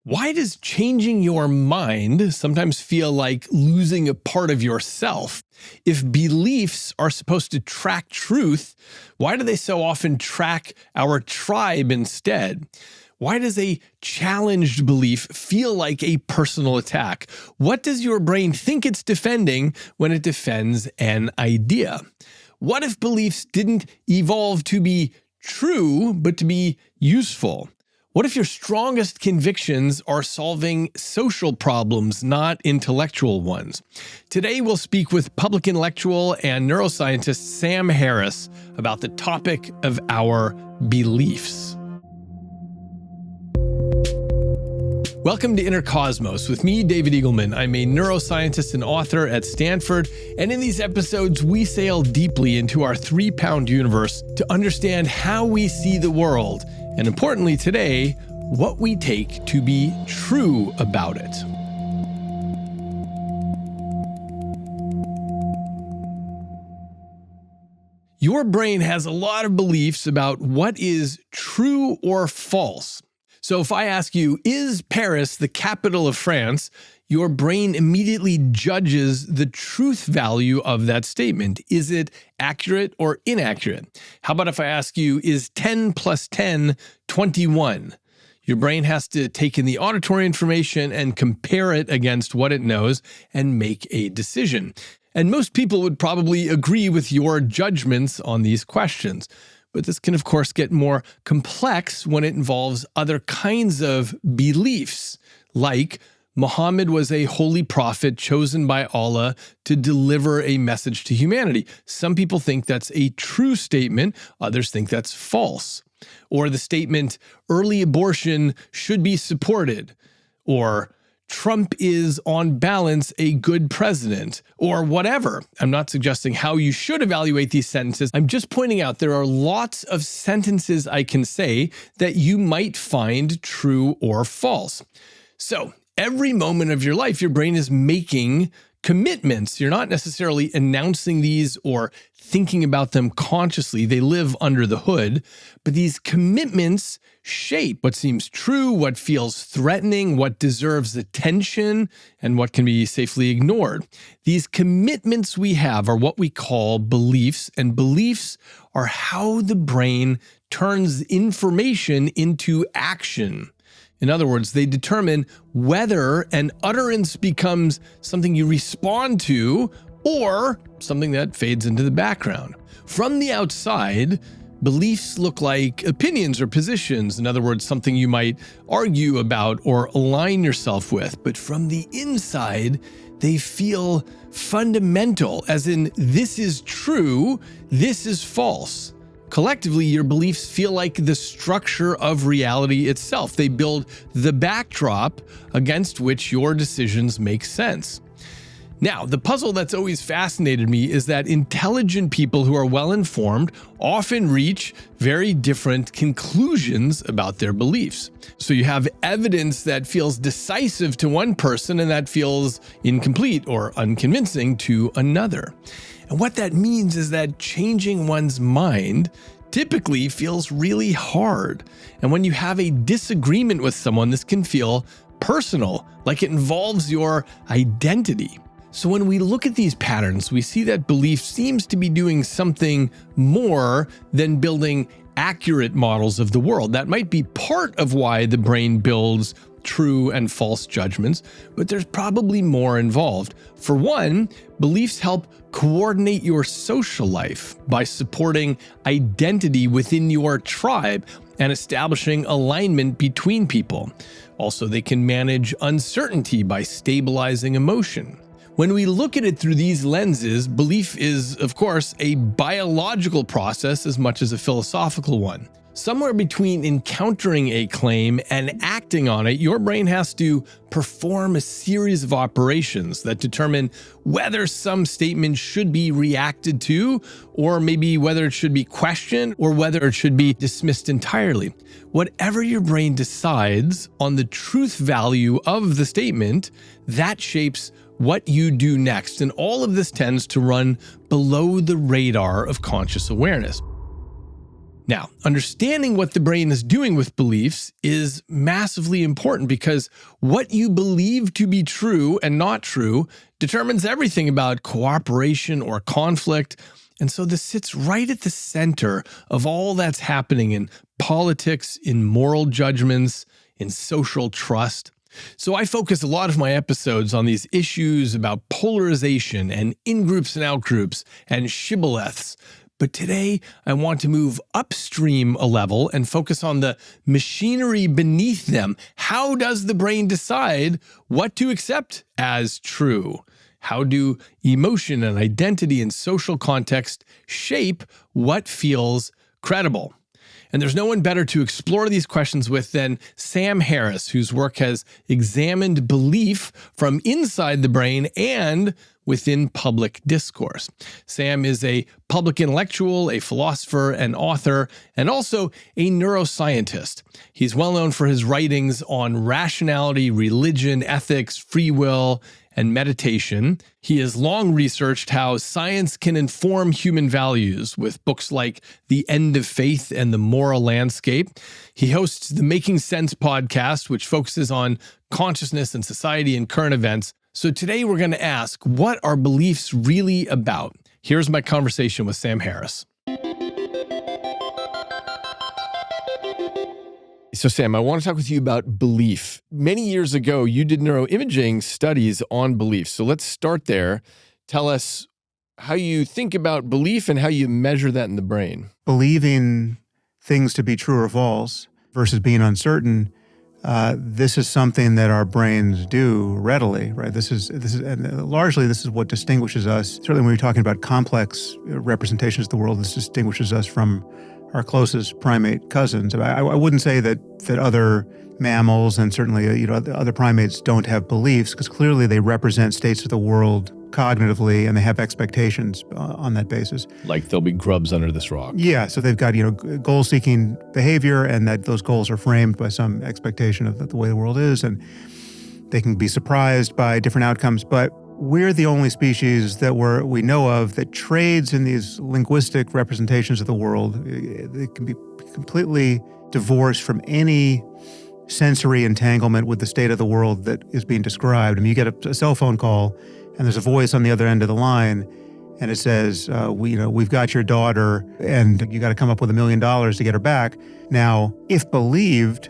Why does changing your mind sometimes feel like losing a part of yourself? If beliefs are supposed to track truth, why do they so often track our tribe instead? Why does a challenged belief feel like a personal attack? What does your brain think it's defending when it defends an idea? What if beliefs didn't evolve to be true, but to be useful? What if your strongest convictions are solving social problems, not intellectual ones? Today, we'll speak with public intellectual and neuroscientist Sam Harris about the topic of our beliefs. Welcome to Inner Cosmos with me, David Eagleman. I'm a neuroscientist and author at Stanford, and in these episodes, we sail deeply into our 3-pound universe to understand how we see the world, and importantly today, what we take to be true about it. Your brain has a lot of beliefs about what is true or false. So if I ask you, is Paris the capital of France? Your brain immediately judges the truth value of that statement. Is it accurate or inaccurate? How about if I ask you, is 10 plus 10 21? Your brain has to take in the auditory information and compare it against what it knows and make a decision. And most people would probably agree with your judgments on these questions. But this can, of course, get more complex when it involves other kinds of beliefs, like Muhammad was a holy prophet chosen by Allah to deliver a message to humanity. Some people think that's a true statement, others think that's false. Or the statement, early abortion should be supported, or Trump is, on balance, a good president, or whatever. I'm not suggesting how you should evaluate these sentences. I'm just pointing out there are lots of sentences I can say that you might find true or false. So every moment of your life, your brain is making commitments. You're not necessarily announcing these or thinking about them consciously. They live under the hood, but these commitments shape what seems true, what feels threatening, what deserves attention, and what can be safely ignored. These commitments we have are what we call beliefs, and beliefs are how the brain turns information into action. In other words, they determine whether an utterance becomes something you respond to or something that fades into the background. From the outside, beliefs look like opinions or positions. In other words, something you might argue about or align yourself with. But from the inside, they feel fundamental, as in, this is true, this is false. Collectively, your beliefs feel like the structure of reality itself. They build the backdrop against which your decisions make sense. Now, the puzzle that's always fascinated me is that intelligent people who are well-informed often reach very different conclusions about their beliefs. So you have evidence that feels decisive to one person and that feels incomplete or unconvincing to another. And what that means is that changing one's mind typically feels really hard. And when you have a disagreement with someone, this can feel personal, like it involves your identity. So when we look at these patterns, we see that belief seems to be doing something more than building accurate models of the world. That might be part of why the brain builds true and false judgments, but there's probably more involved. For one, beliefs help coordinate your social life by supporting identity within your tribe and establishing alignment between people. Also, they can manage uncertainty by stabilizing emotion. When we look at it through these lenses, belief is, of course, a biological process as much as a philosophical one. Somewhere between encountering a claim and acting on it, your brain has to perform a series of operations that determine whether some statement should be reacted to, or maybe whether it should be questioned, or whether it should be dismissed entirely. Whatever your brain decides on the truth value of the statement, that shapes what you do next, and all of this tends to run below the radar of conscious awareness. Now, understanding what the brain is doing with beliefs is massively important because what you believe to be true and not true determines everything about cooperation or conflict. And so this sits right at the center of all that's happening in politics, in moral judgments, in social trust. So I focus a lot of my episodes on these issues about polarization and in-groups and out-groups and shibboleths. But today, I want to move upstream a level and focus on the machinery beneath them. How does the brain decide what to accept as true? How do emotion and identity and social context shape what feels credible? And there's no one better to explore these questions with than Sam Harris, whose work has examined belief from inside the brain and within public discourse. Sam is a public intellectual, a philosopher, an author, and also a neuroscientist. He's well known for his writings on rationality, religion, ethics, free will, and meditation. He has long researched how science can inform human values with books like The End of Faith and The Moral Landscape. He hosts the Making Sense podcast, which focuses on consciousness and society and current events. So today we're going to ask, what are beliefs really about? Here's my conversation with Sam Harris. So Sam, I want to talk with you about belief. Many years ago, you did neuroimaging studies on belief. So let's start there. Tell us how you think about belief and how you measure that in the brain. Believing things to be true or false versus being uncertain, this is something that our brains do readily, right? And largely this is what distinguishes us. Certainly when we're talking about complex representations of the world, this distinguishes us from our closest primate cousins. I wouldn't say that other mammals and certainly other primates don't have beliefs, because clearly they represent states of the world cognitively and they have expectations on that basis. Like there'll be grubs under this rock. Yeah, so they've got goal-seeking behavior, and that those goals are framed by some expectation of the way the world is, and they can be surprised by different outcomes. But we're the only species that we know of that trades in these linguistic representations of the world. They can be completely divorced from any sensory entanglement with the state of the world that is being described. I mean, you get a cell phone call, and there's a voice on the other end of the line, and it says, we've got your daughter, and you got to come up with $1 million to get her back. Now, if believed,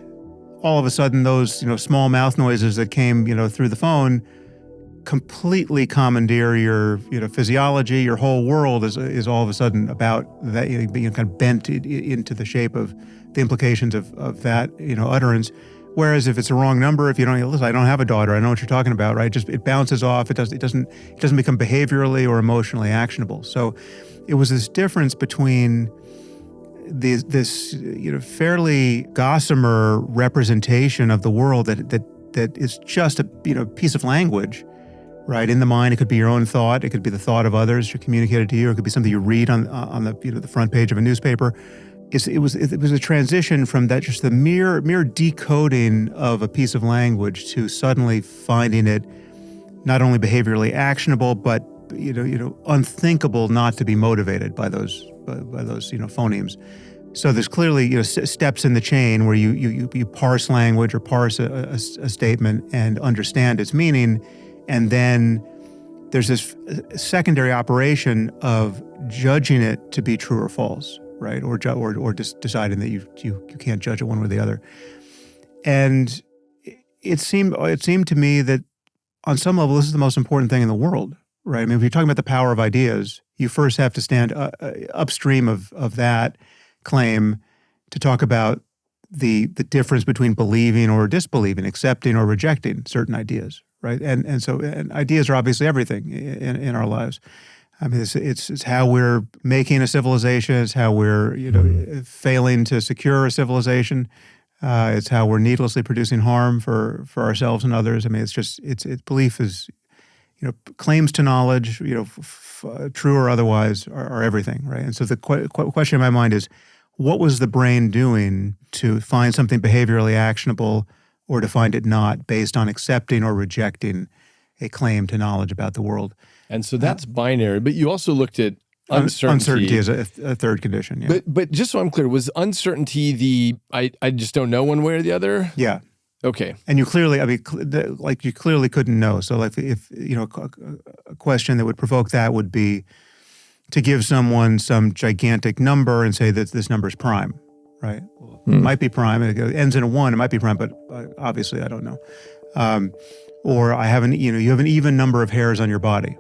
all of a sudden those small mouth noises that came through the phone completely commandeer your physiology. Your whole world is all of a sudden about that, being kind of bent into the shape of the implications of that utterance. Whereas if it's a wrong number, if you don't listen, I don't have a daughter, I know what you're talking about, right? It bounces off. It doesn't become behaviorally or emotionally actionable. So it was this difference between this fairly gossamer representation of the world that is just a piece of language. Right, in the mind, it could be your own thought. It could be the thought of others communicated to you. It could be something you read on the front page of a newspaper. It was a transition from that, just the mere decoding of a piece of language, to suddenly finding it not only behaviorally actionable, but unthinkable not to be motivated by those phonemes. So there's clearly steps in the chain where you parse language or parse a statement and understand its meaning. And then there's this secondary operation of judging it to be true or false, right? Or just deciding that you can't judge it one way or the other. And it seemed to me that on some level, this is the most important thing in the world, right? I mean, if you're talking about the power of ideas, you first have to stand upstream of that claim to talk about the difference between believing or disbelieving, accepting or rejecting certain ideas. Right, and so ideas are obviously everything in our lives. I mean, it's how we're making a civilization. It's how we're failing to secure a civilization. It's how we're needlessly producing harm for ourselves and others. I mean, belief is claims to knowledge, true or otherwise, are everything. Right, and so the question in my mind is, what was the brain doing to find something behaviorally actionable, or to find it not, based on accepting or rejecting a claim to knowledge about the world? And so that's binary, but you also looked at Uncertainty is a third condition. Yeah. But just so I'm clear, was uncertainty I just don't know one way or the other? Yeah. Okay. And you clearly, you clearly couldn't know. So like if a question that would provoke that would be to give someone some gigantic number and say that this number is prime, right? Well, it might be prime. It ends in a 1. It might be prime, but obviously I don't know. Or you have an even number of hairs on your body,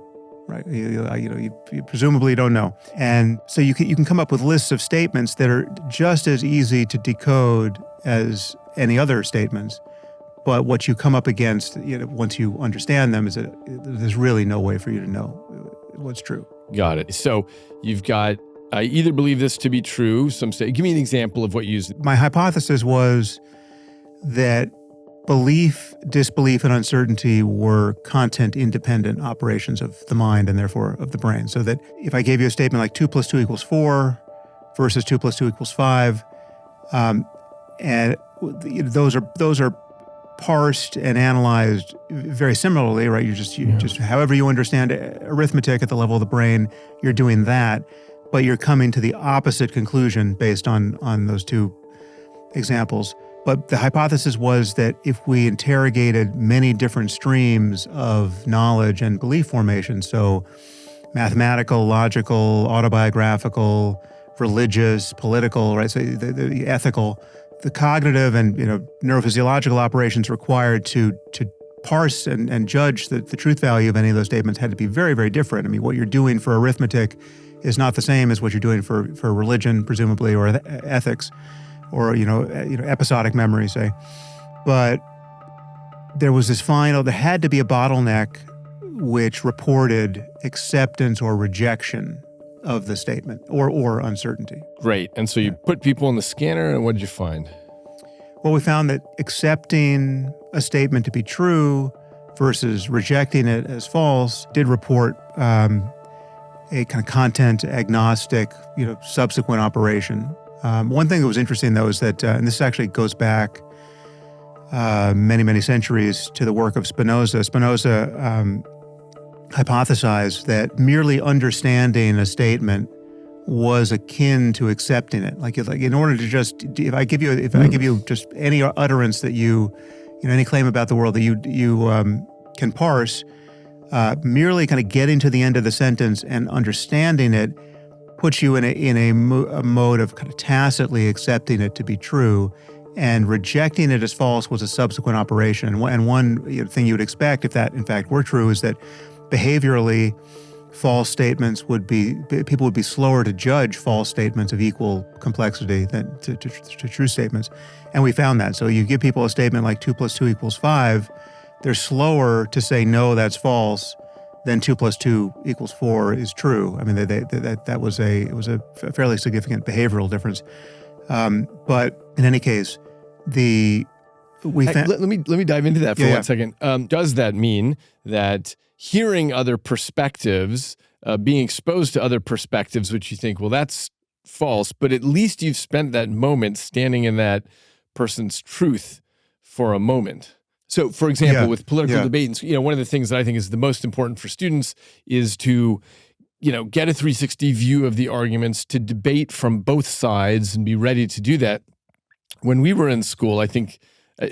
right? You presumably don't know. And so you can come up with lists of statements that are just as easy to decode as any other statements. But what you come up against, once you understand them, is that there's really no way for you to know what's true. Got it. So you've got, I either believe this to be true, give me an example of what you used. My hypothesis was that belief, disbelief, and uncertainty were content-independent operations of the mind and therefore of the brain. So that if I gave you a statement like 2 + 2 = 4 versus 2 + 2 = 5, and those are parsed and analyzed very similarly, right? You just however you understand arithmetic at the level of the brain, you're doing that, but you're coming to the opposite conclusion based on those two examples. But the hypothesis was that if we interrogated many different streams of knowledge and belief formation, so mathematical, logical, autobiographical, religious, political, right? So the ethical, the cognitive and neurophysiological operations required to parse and judge the truth value of any of those statements had to be very, very different. I mean, what you're doing for arithmetic is not the same as what you're doing for religion, presumably, or ethics, or episodic memory, say. But there was there had to be a bottleneck which reported acceptance or rejection of the statement or uncertainty. Great. And so you put people in the scanner, and what did you find? Well, we found that accepting a statement to be true versus rejecting it as false did report a kind of content agnostic, subsequent operation. One thing that was interesting, though, is that, and this actually goes back many, many centuries to the work of Spinoza. Spinoza hypothesized that merely understanding a statement was akin to accepting it. Like in order to if I give you just any utterance that any claim about the world that you can parse, merely kind of getting to the end of the sentence and understanding it puts you in a mode of kind of tacitly accepting it to be true, and rejecting it as false was a subsequent operation. And one thing you would expect, if that in fact were true, is that behaviorally, false statements people would be slower to judge false statements of equal complexity than to true statements. And we found that. So you give people a statement like 2 + 2 = 5, they're slower to say, no, that's false, than 2 + 2 = 4 is true. I mean, that was a fairly significant behavioral difference. But in any case, let me dive into that for 1 second. Does that mean that hearing other perspectives, being exposed to other perspectives, which you think, well, that's false, but at least you've spent that moment standing in that person's truth for a moment? So, for example, with political debate, one of the things that I think is the most important for students is to, get a 360 view of the arguments, to debate from both sides and be ready to do that. When we were in school, I think, I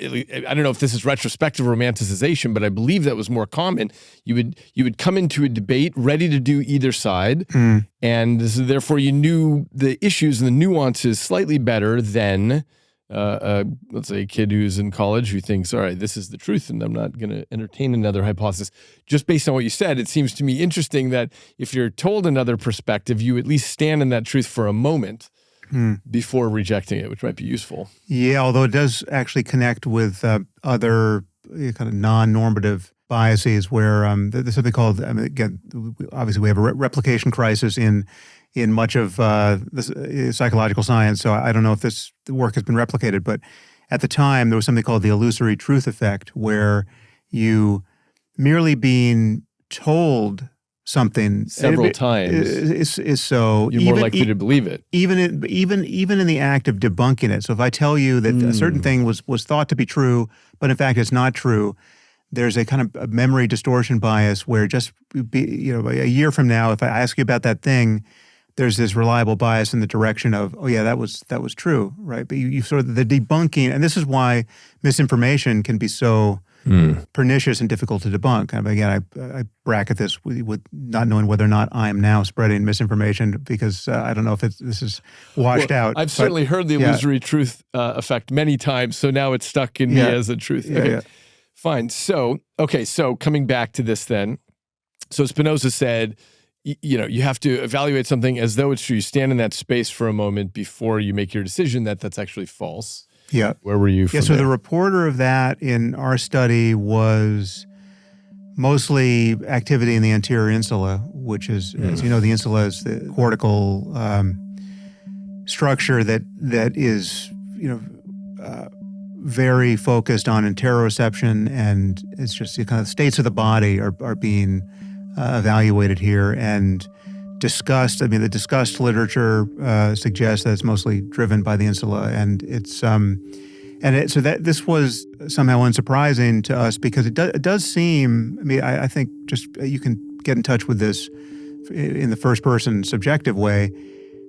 don't know if this is retrospective romanticization, but I believe that was more common. You would come into a debate ready to do either side, and therefore you knew the issues and the nuances slightly better than let's say a kid who's in college who thinks, all right, this is the truth and I'm not going to entertain another hypothesis. Just based on what you said, it seems to me interesting that if you're told another perspective, you at least stand in that truth for a moment before rejecting it, which might be useful. Yeah, although it does actually connect with other kind of non-normative biases where there's something called, again, obviously we have a replication crisis in much of the psychological science, so I don't know if this work has been replicated, but at the time there was something called the illusory truth effect, where you merely being told something several times is so you're more likely to believe it, even in the act of debunking it. So if I tell you that a certain thing was thought to be true, but in fact it's not true, there's a kind of a memory distortion bias where just a year from now, if I ask you about that thing, there's this reliable bias in the direction of, oh yeah, that was true, right? But you sort of the debunking, and this is why misinformation can be so pernicious and difficult to debunk. And again, I bracket this with not knowing whether or not I'm now spreading misinformation because I don't know if this is washed out. I've certainly heard the illusory truth effect many times, so now it's stuck in me as a truth. Okay, fine. So coming back to this then, so Spinoza said, you have to evaluate something as though it's true. You stand in that space for a moment before you make your decision that that's actually false. Yeah. Where were you from so there? The reporter of that in our study was mostly activity in the anterior insula, which is, as you know, the insula is the cortical structure that is, very focused on interoception, and it's just the kind of states of the body are being evaluated here and discussed. I mean, the discussed literature suggests that it's mostly driven by the insula, and it's so that this was somehow unsurprising to us because it does seem. I mean, I think just you can get in touch with this in the first person subjective way.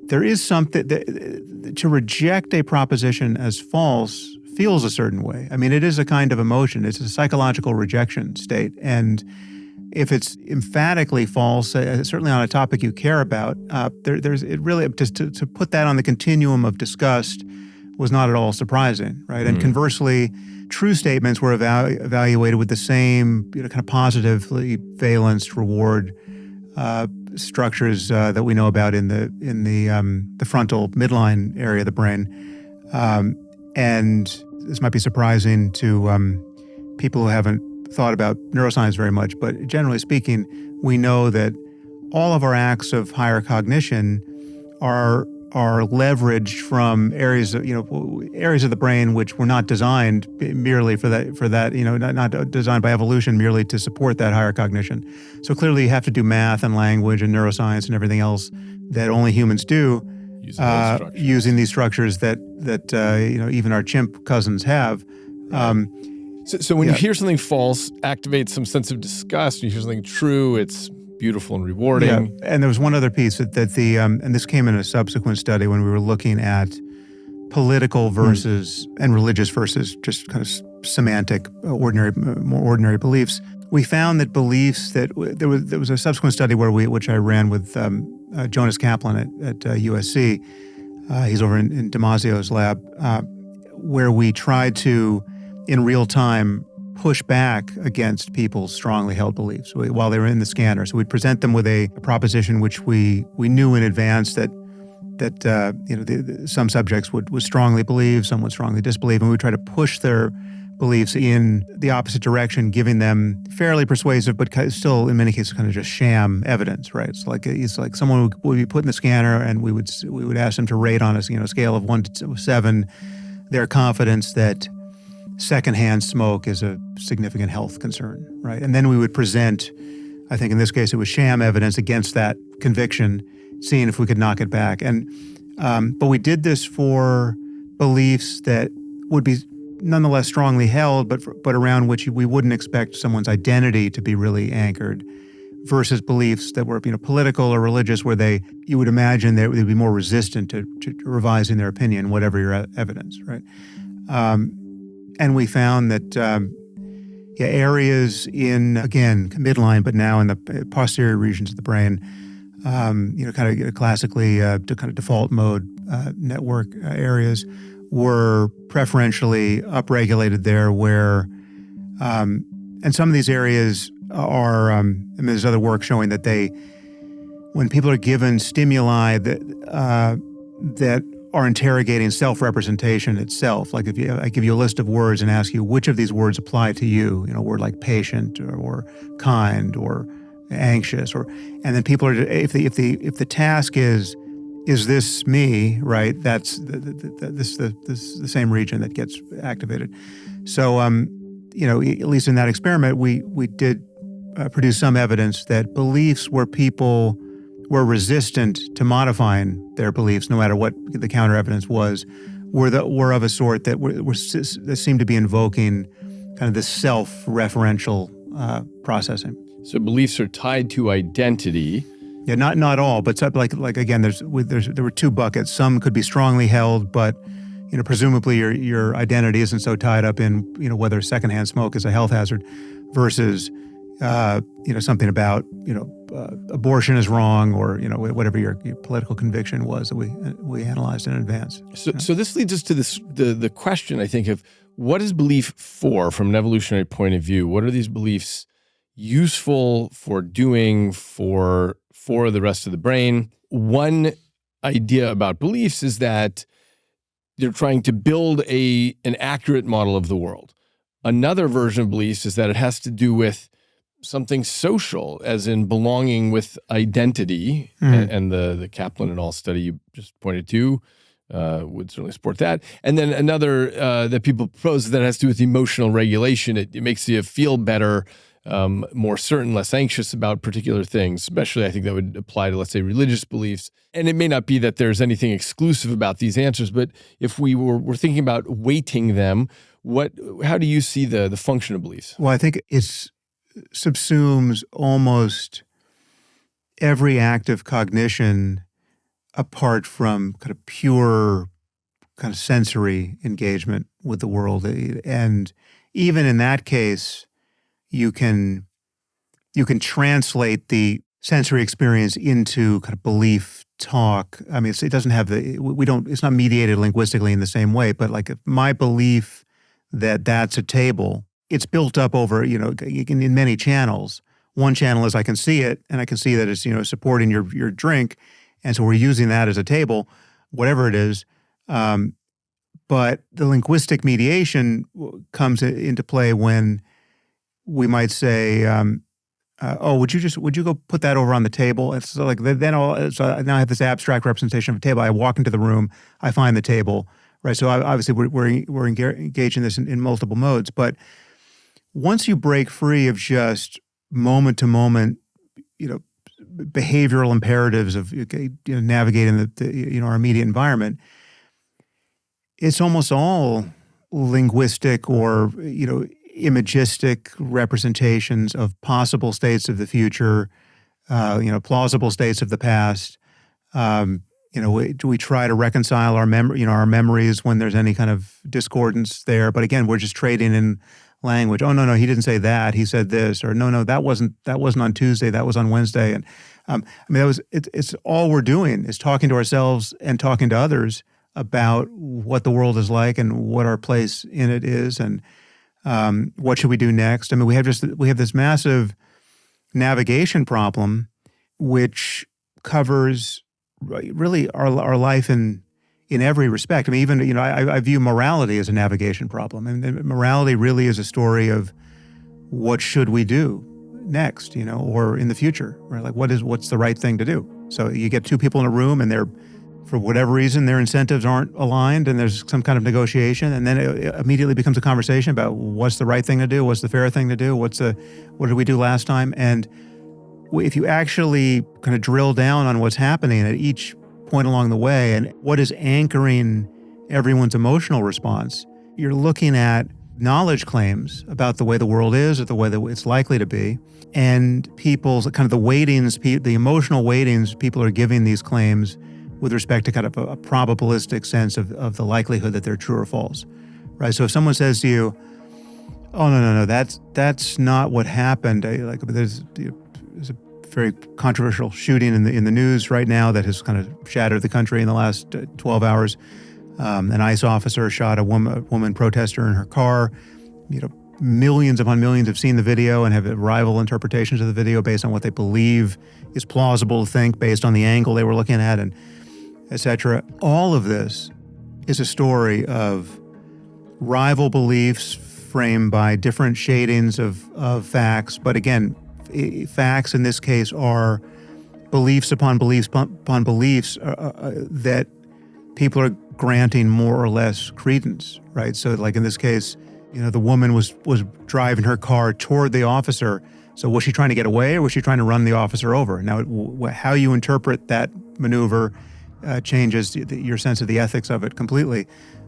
There is something that, to reject a proposition as false feels a certain way. I mean, it is a kind of emotion. It's a psychological rejection state, and if it's emphatically false, certainly on a topic you care about, there's it really just to put that on the continuum of disgust was not at all surprising, right? And conversely, true statements were evaluated with the same kind of positively valenced reward structures that we know about in the frontal midline area of the brain, and this might be surprising to people who haven't thought about neuroscience very much, but generally speaking, we know that all of our acts of higher cognition are leveraged from areas of the brain which were not designed merely for that not designed by evolution merely to support that higher cognition. So clearly, you have to do math and language and neuroscience and everything else that only humans do, using these structures that even our chimp cousins have. So when you hear something false, activates some sense of disgust. When you hear something true, it's beautiful and rewarding. Yeah. And there was one other piece that and this came in a subsequent study when we were looking at political versus and religious versus just kind of semantic, more ordinary beliefs. We found that beliefs that there was a subsequent study which I ran with Jonas Kaplan at USC. He's over in Damasio's lab, where we tried to, in real time, push back against people's strongly held beliefs while they were in the scanner. So we'd present them with a proposition which we knew in advance that some subjects would strongly believe, some would strongly disbelieve, and we try to push their beliefs in the opposite direction, giving them fairly persuasive, but still in many cases kind of just sham evidence, right? It's like someone would be put in the scanner, and we would ask them to rate on a scale of 1 to 7 their confidence that secondhand smoke is a significant health concern, right? And then we would present, I think in this case it was sham evidence against that conviction, seeing if we could knock it back. And but we did this for beliefs that would be nonetheless strongly held, but around which we wouldn't expect someone's identity to be really anchored, versus beliefs that were political or religious, where you would imagine that they'd be more resistant to revising their opinion, whatever your evidence, right? And we found that areas in, again, midline, but now in the posterior regions of the brain, kind of classically kind of default mode network areas, were preferentially upregulated there, where, and some of these areas are, there's other work showing that when people are given stimuli that are interrogating self-representation itself, like if I give you a list of words and ask you which of these words apply to you, a word like patient or kind or anxious, and then people are, if the task is this me, right? That's the same region that gets activated. So, at least in that experiment, we did produce some evidence that beliefs where people were resistant to modifying their beliefs, no matter what the counter evidence was, were of a sort that seemed to be invoking kind of this self-referential processing. So beliefs are tied to identity. Yeah, not all, but like again, there were two buckets. Some could be strongly held, but presumably your identity isn't so tied up in whether secondhand smoke is a health hazard, versus something about abortion is wrong, or whatever your political conviction was that we analyzed in advance. So this leads us to the question, I think, of what is belief for, from an evolutionary point of view? What are these beliefs useful for doing for the rest of the brain? One idea about beliefs is that they're trying to build an accurate model of the world. Another version of beliefs is that it has to do with something social, as in belonging with identity, and the Kaplan et al. Study you just pointed to would certainly support that. And then another that people propose that has to do with emotional regulation. It makes you feel better, more certain, less anxious about particular things. Especially, I think that would apply to, let's say, religious beliefs. And it may not be that there's anything exclusive about these answers, but if we were thinking about weighting them, how do you see the function of beliefs? Well, I think it subsumes almost every act of cognition apart from kind of pure kind of sensory engagement with the world. And even in that case, you can translate the sensory experience into kind of belief talk. I mean, it doesn't have it's not mediated linguistically in the same way, but like my belief that that's a table, it's built up over, in many channels. One channel is I can see it, and I can see that it's, supporting your drink. And so we're using that as a table, whatever it is. But the linguistic mediation comes into play when we might say, would you go put that over on the table? It's so like so now I have this abstract representation of a table. I walk into the room, I find the table, right? So obviously we're engaged in this in multiple modes. But once you break free of just moment to moment, behavioral imperatives of navigating our immediate environment, it's almost all linguistic or imagistic representations of possible states of the future, plausible states of the past. We try to reconcile our memories when there's any kind of discordance there. But again, we're just trading in language. Oh no, he didn't say that. He said this. Or no, that wasn't on Tuesday. That was on Wednesday. And it's all we're doing is talking to ourselves and talking to others about what the world is like and what our place in it is, and what should we do next. I mean, we have this massive navigation problem, which covers really our life in every respect. I mean, even I view morality as a navigation problem. I mean, morality really is a story of what should we do next, or in the future, right? Like what's the right thing to do. So you get two people in a room, and for whatever reason, their incentives aren't aligned, and there's some kind of negotiation, and then it immediately becomes a conversation about what's the right thing to do, what's the fair thing to do, what did we do last time. And if you actually kind of drill down on what's happening at each point along the way and what is anchoring everyone's emotional response, you're looking at knowledge claims about the way the world is or the way that it's likely to be, and people's kind of the weightings, the emotional weightings people are giving these claims with respect to kind of a probabilistic sense of the likelihood that they're true or false, right? So if someone says to you, "Oh no, that's not what happened," there's a very controversial shooting in the news right now that has kind of shattered the country in the last 12 hours. An ICE officer shot a woman protester in her car. Millions upon millions have seen the video and have rival interpretations of the video based on what they believe is plausible to think based on the angle they were looking at, and et cetera. All of this is a story of rival beliefs framed by different shadings of facts. But again, facts in this case are beliefs upon beliefs upon beliefs that people are granting more or less credence, right? So like in this case, the woman was driving her car toward the officer. So was she trying to get away, or was she trying to run the officer over? Now, how you interpret that maneuver changes your sense of the ethics of it completely.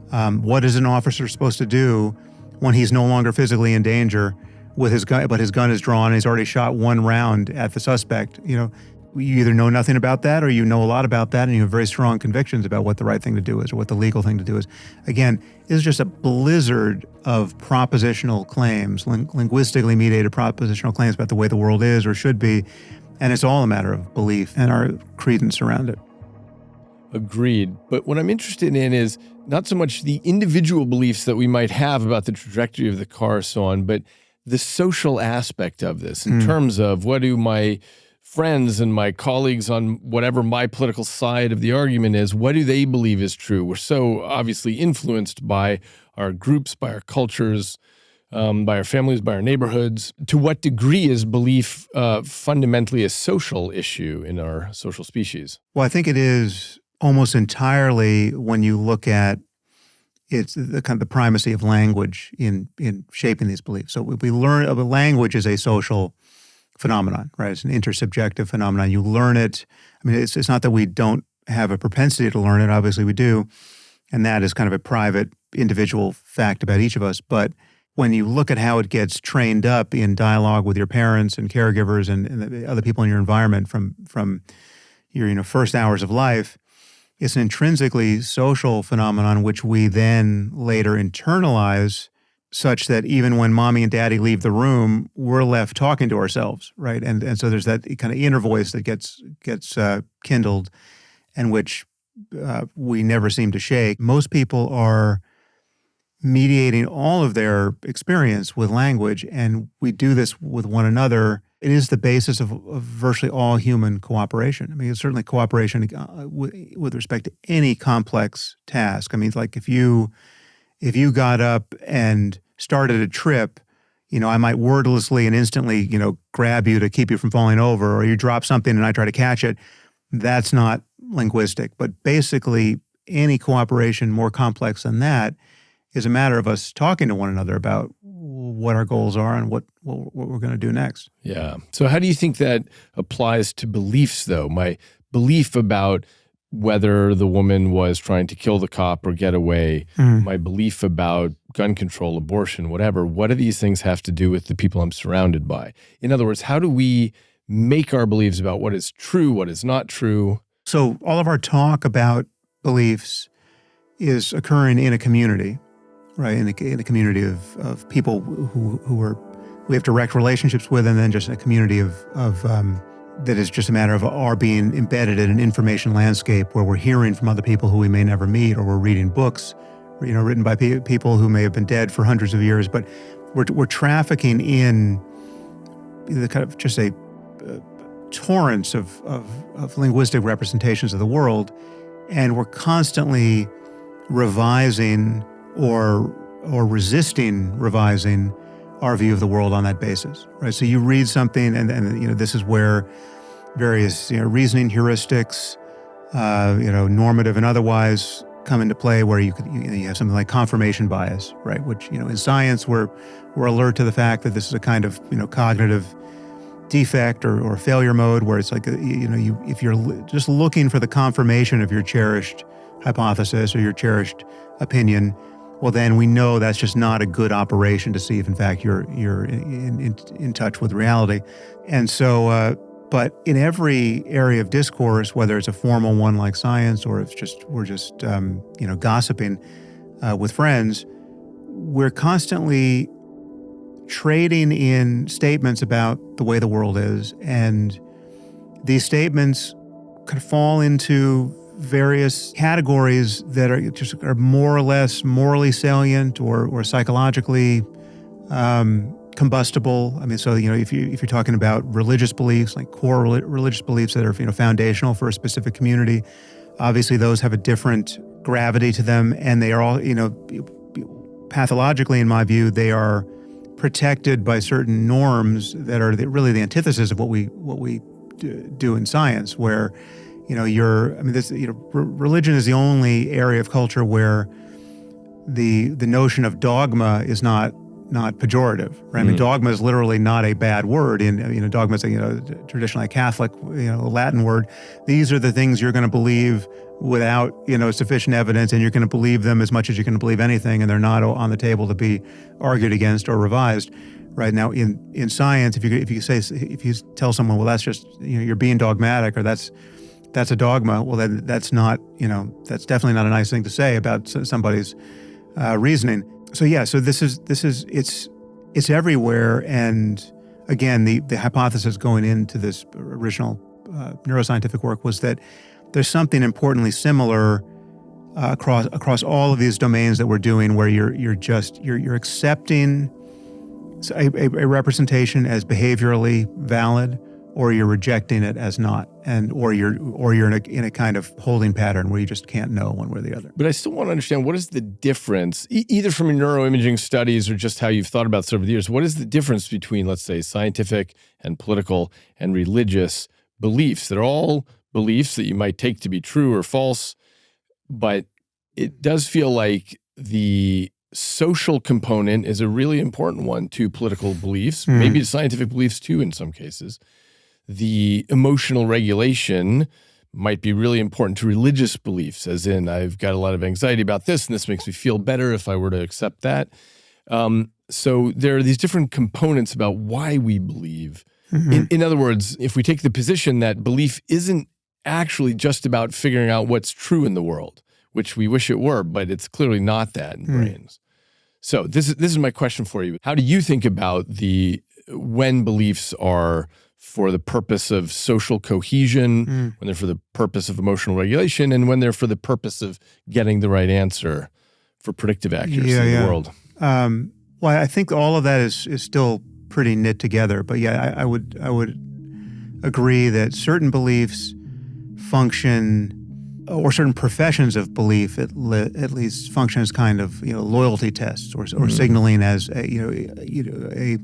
What is an officer supposed to do when he's no longer physically in danger with his gun, but his gun is drawn and he's already shot one round at the suspect. You either know nothing about that or you know a lot about that and you have very strong convictions about what the right thing to do is or what the legal thing to do is. Again, this is just a blizzard of propositional claims, linguistically mediated propositional claims about the way the world is or should be, and it's all a matter of belief and our credence around it. Agreed. But what I'm interested in is not so much the individual beliefs that we might have about the trajectory of the car, so on, but the social aspect of this in terms of what do my friends and my colleagues on whatever my political side of the argument is, what do they believe is true? We're so obviously influenced by our groups, by our cultures, by our families, by our neighborhoods. To what degree is belief fundamentally a social issue in our social species? Well, I think it is almost entirely when you look at it's the kind of the primacy of language in shaping these beliefs. So we learn language is a social phenomenon, right? It's an intersubjective phenomenon. You learn it. I mean, it's not that we don't have a propensity to learn it. Obviously, we do, and that is kind of a private, individual fact about each of us. But when you look at how it gets trained up in dialogue with your parents and caregivers and the other people in your environment from your first hours of life, it's an intrinsically social phenomenon which we then later internalize such that even when mommy and daddy leave the room, we're left talking to ourselves, right? And so there's that kind of inner voice that gets kindled and which we never seem to shake. Most people are mediating all of their experience with language, and we do this with one another. It is the basis of virtually all human cooperation. I mean, it's certainly cooperation with respect to any complex task. I mean, like if you got up and started a trip, I might wordlessly and instantly, grab you to keep you from falling over, or you drop something and I try to catch it. That's not linguistic. But basically, any cooperation more complex than that is a matter of us talking to one another about what our goals are and what we're going to do next. Yeah. So how do you think that applies to beliefs, though? My belief about whether the woman was trying to kill the cop or get away, my belief about gun control, abortion, whatever, what do these things have to do with the people I'm surrounded by? In other words, how do we make our beliefs about what is true, what is not true? So all of our talk about beliefs is occurring in a community, right? In a community of people who we have direct relationships with, and then just a community of that is just a matter of our being embedded in an information landscape where we're hearing from other people who we may never meet, or we're reading books, written by people who may have been dead for hundreds of years. But we're trafficking in the kind of just a torrents of linguistic representations of the world, and we're constantly revising or resisting revising our view of the world on that basis, right? So you read something, and this is where various reasoning heuristics, normative and otherwise, come into play. Where you have something like confirmation bias, right? Which in science we're alert to the fact that this is a kind of cognitive defect or failure mode, where it's like if you're just looking for the confirmation of your cherished hypothesis or your cherished opinion, well, then we know that's just not a good operation to see if, in fact, you're in touch with reality. And so, but in every area of discourse, whether it's a formal one like science or if we're just gossiping with friends, we're constantly trading in statements about the way the world is, and these statements could fall into various categories that are more or less morally salient or psychologically combustible. I mean, so if you're talking about religious beliefs, like core religious beliefs that are foundational for a specific community, obviously those have a different gravity to them, and they are all pathologically, in my view, they are protected by certain norms that are really the antithesis of what we do in science, where religion is the only area of culture where the notion of dogma is not pejorative, right? I mean, dogma is literally not a bad word. Dogma is traditionally a Catholic, Latin word. These are the things you're going to believe without, sufficient evidence, and you're going to believe them as much as you can believe anything, and they're not on the table to be argued against or revised. Right now, in science, if you tell someone, well, that's just you're being dogmatic, or that's a dogma, well, then that's not that's definitely not a nice thing to say about somebody's reasoning. So it's everywhere, and again, the hypothesis going into this original neuroscientific work was that there's something importantly similar across all of these domains that we're doing, where you're accepting a representation as behaviorally valid, or you're rejecting it as not, or you're in a kind of holding pattern where you just can't know one way or the other. But I still want to understand, what is the difference, either from your neuroimaging studies or just how you've thought about this over the years, what is the difference between, let's say, scientific and political and religious beliefs? They're all beliefs that you might take to be true or false, but it does feel like the social component is a really important one to political beliefs, maybe to scientific beliefs too in some cases. The emotional regulation might be really important to religious beliefs, as in, I've got a lot of anxiety about this, and this makes me feel better if I were to accept that. So there are these different components about why we believe. In other words, if we take the position that belief isn't actually just about figuring out what's true in the world, which we wish it were, but it's clearly not that in brains. So this is my question for you. How do you think about when beliefs are for the purpose of social cohesion, when they're for the purpose of emotional regulation, and when they're for the purpose of getting the right answer for predictive accuracy in the world? Well, I think all of that is still pretty knit together. But yeah, I would agree that certain beliefs function, or certain professions of belief at least function as kind of loyalty tests, or signaling as a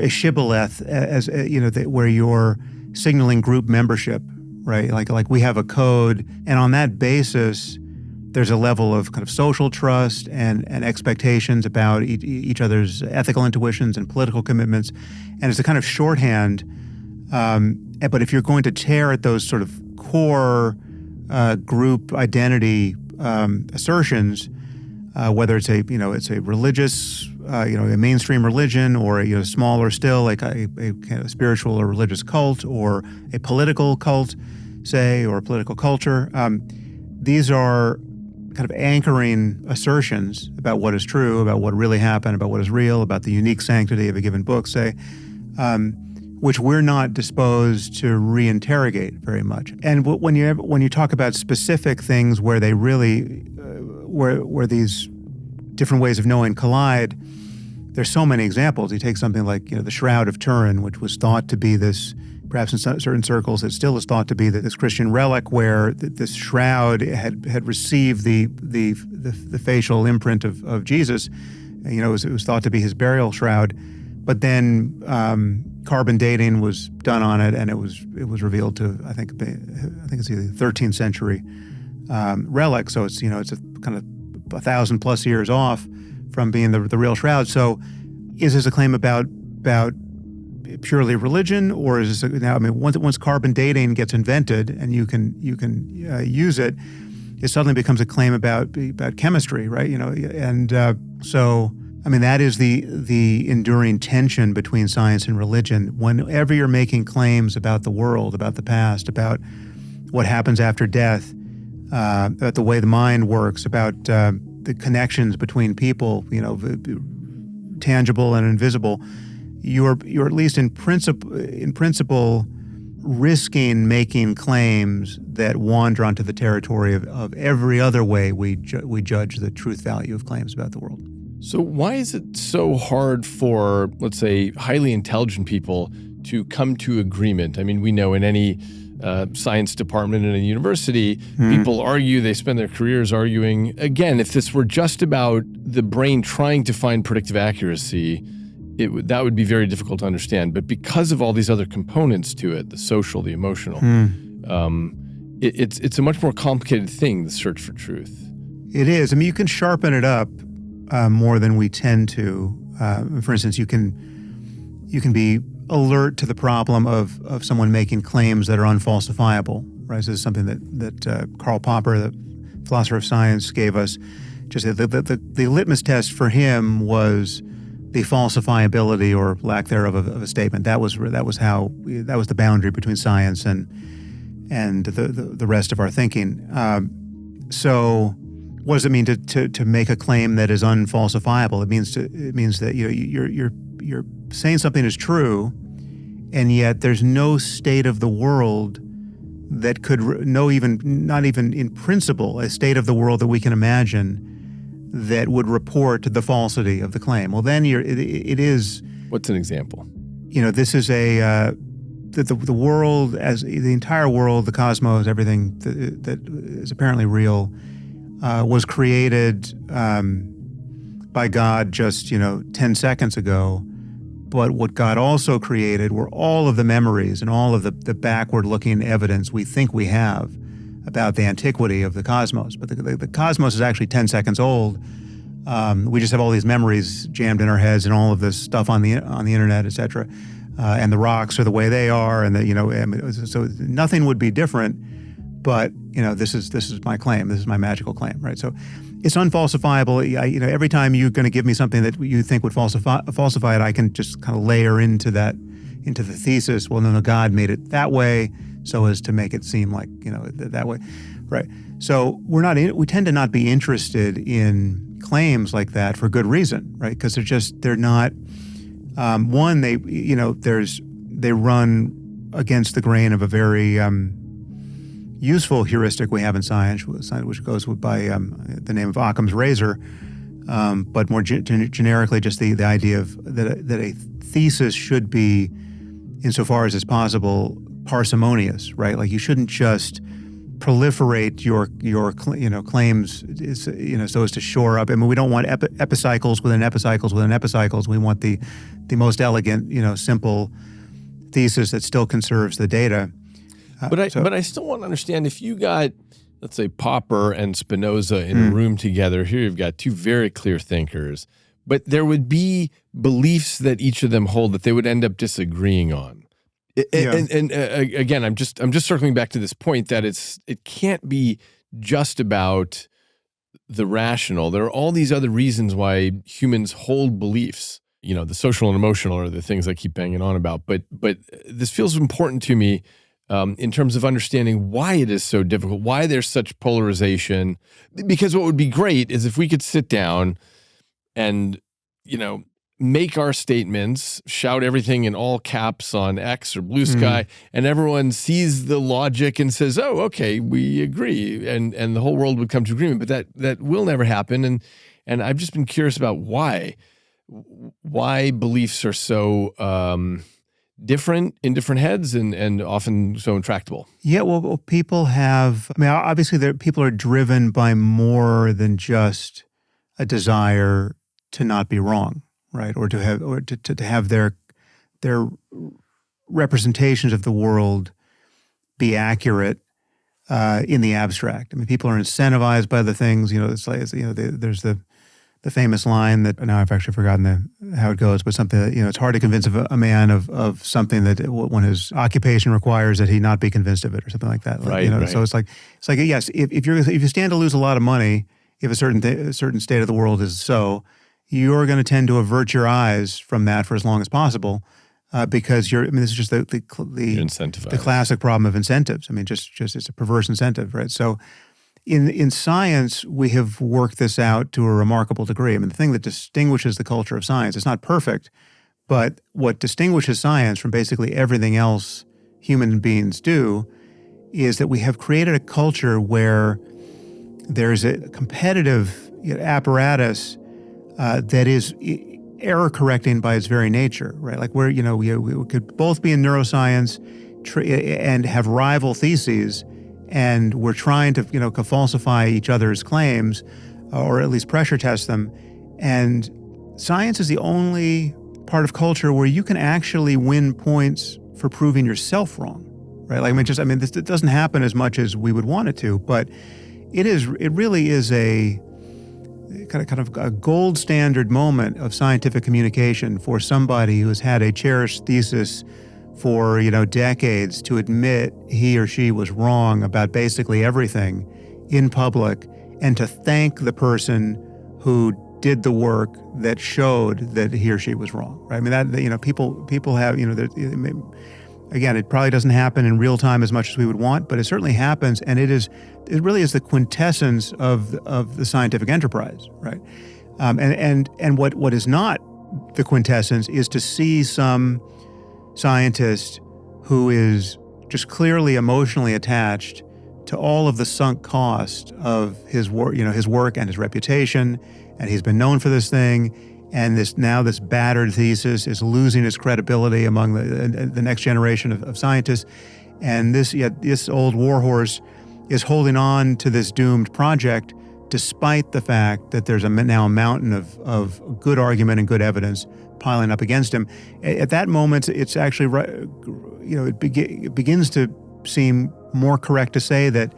shibboleth, as where you're signaling group membership, right? Like we have a code, and on that basis, there's a level of kind of social trust and expectations about each other's ethical intuitions and political commitments, and it's a kind of shorthand. But if you're going to tear at those sort of core group identity assertions, whether it's a religious, a mainstream religion, or smaller still, like a kind of spiritual or religious cult, or a political cult, say, or a political culture, these are kind of anchoring assertions about what is true, about what really happened, about what is real, about the unique sanctity of a given book, say, which we're not disposed to reinterrogate very much. And when you talk about specific things where they really, where these different ways of knowing collide, there's so many examples. You take something like the Shroud of Turin, which was thought to be this, perhaps in certain circles, it still is thought to be this Christian relic where this shroud had received the facial imprint of Jesus. It was thought to be his burial shroud, but then carbon dating was done on it, and it was revealed to I think it's the 13th century relic. So it's it's a kind of 1,000+ years off from being the real shroud. So is this a claim about purely religion, or is this now? I mean, once carbon dating gets invented and you can use it, it suddenly becomes a claim about chemistry, right? So I mean, that is the enduring tension between science and religion. Whenever you're making claims about the world, about the past, about what happens after death, about the way the mind works, about the connections between people, tangible and invisible, you're at least in principle risking making claims that wander onto the territory of every other way we judge the truth value of claims about the world. So why is it so hard for, let's say, highly intelligent people to come to agreement? I mean, we know in any science department in a university, people argue, they spend their careers arguing. Again, if this were just about the brain trying to find predictive accuracy, that would be very difficult to understand. But because of all these other components to it, the social, the emotional, it's a much more complicated thing, the search for truth. It is. I mean, you can sharpen it up more than we tend to. For instance, you can be alert to the problem of someone making claims that are unfalsifiable. Right, so this is something that Karl Popper, the philosopher of science, gave us. Just the litmus test for him was the falsifiability or lack thereof of a statement. That was the boundary between science and the rest of our thinking. So, what does it mean to make a claim that is unfalsifiable? It means that you're saying something is true, and yet there's no state of the world that could not even in principle a state of the world that we can imagine that would report the falsity of the claim. Well, then it is. What's an example? This is the world, as the entire world, the cosmos, everything that is apparently real, was created by God just 10 seconds ago. But what God also created were all of the memories and all of the backward-looking evidence we think we have about the antiquity of the cosmos. But the cosmos is actually 10 seconds old. We just have all these memories jammed in our heads and all of this stuff on the internet, et cetera. And the rocks are the way they are, and so nothing would be different. But this is my claim. This is my magical claim, right? So it's unfalsifiable. Every time you're going to give me something that you think would falsify it, I can just kind of layer into the thesis. Well, no, God made it that way, so as to make it seem like that way, right? So we tend to not be interested in claims like that for good reason, right? Because they're not. One, they run against the grain of a very useful heuristic we have in science, which goes by the name of Occam's razor, but more generically, just the idea of that a thesis should be, insofar as it's possible, parsimonious, right? Like you shouldn't just proliferate your claims, so as to shore up. I mean, we don't want epicycles within epicycles within epicycles. We want the most elegant, simple thesis that still conserves the data. But I still want to understand, if you got, let's say, Popper and Spinoza in a room together, here you've got two very clear thinkers, but there would be beliefs that each of them hold that they would end up disagreeing on. And again, I'm just circling back to this point that it can't be just about the rational. There are all these other reasons why humans hold beliefs. The social and emotional are the things I keep banging on about. But this feels important to me in terms of understanding why it is so difficult, why there's such polarization. Because what would be great is if we could sit down and make our statements, shout everything in all caps on X or Blue Sky, and everyone sees the logic and says, "Oh, okay, we agree," and the whole world would come to agreement. But that will never happen, and I've just been curious about why beliefs are so different in different heads and often so intractable. Yeah, well, people have. I mean, obviously, people are driven by more than just a desire to not be wrong. Right, or to have their representations of the world be accurate in the abstract. I mean, people are incentivized by the things. It's like there's the famous line that now I've actually forgotten how it goes, but something that it's hard to convince a man of something that when his occupation requires that he not be convinced of it, or something like that. Right. Right. So it's like yes, if you stand to lose a lot of money if a certain state of the world is so, you're going to tend to avert your eyes from that for as long as possible, because this is just the classic problem of incentives. I mean, just it's a perverse incentive, right? So, in science, we have worked this out to a remarkable degree. I mean, the thing that distinguishes the culture of science, it's not perfect, but what distinguishes science from basically everything else human beings do is that we have created a culture where there's a competitive apparatus that is error correcting by its very nature, right? Like we could both be in neuroscience and have rival theses, and we're trying to falsify each other's claims, or at least pressure test them. And science is the only part of culture where you can actually win points for proving yourself wrong, right? Like it doesn't happen as much as we would want it to, but it really is kind of a gold standard moment of scientific communication for somebody who has had a cherished thesis for, decades to admit he or she was wrong about basically everything in public, and to thank the person who did the work that showed that he or she was wrong. Right? I mean, that, people have, again, it probably doesn't happen in real time as much as we would want, but it certainly happens, and it really is the quintessence of the scientific enterprise, right? And what is not the quintessence is to see some scientist who is just clearly emotionally attached to all of the sunk cost of his work, his work and his reputation, and he's been known for this thing. And this battered thesis is losing its credibility among the next generation of scientists. And this old warhorse is holding on to this doomed project despite the fact that there's now a mountain of good argument and good evidence piling up against him. At that moment, it's actually, it begins to seem more correct to say that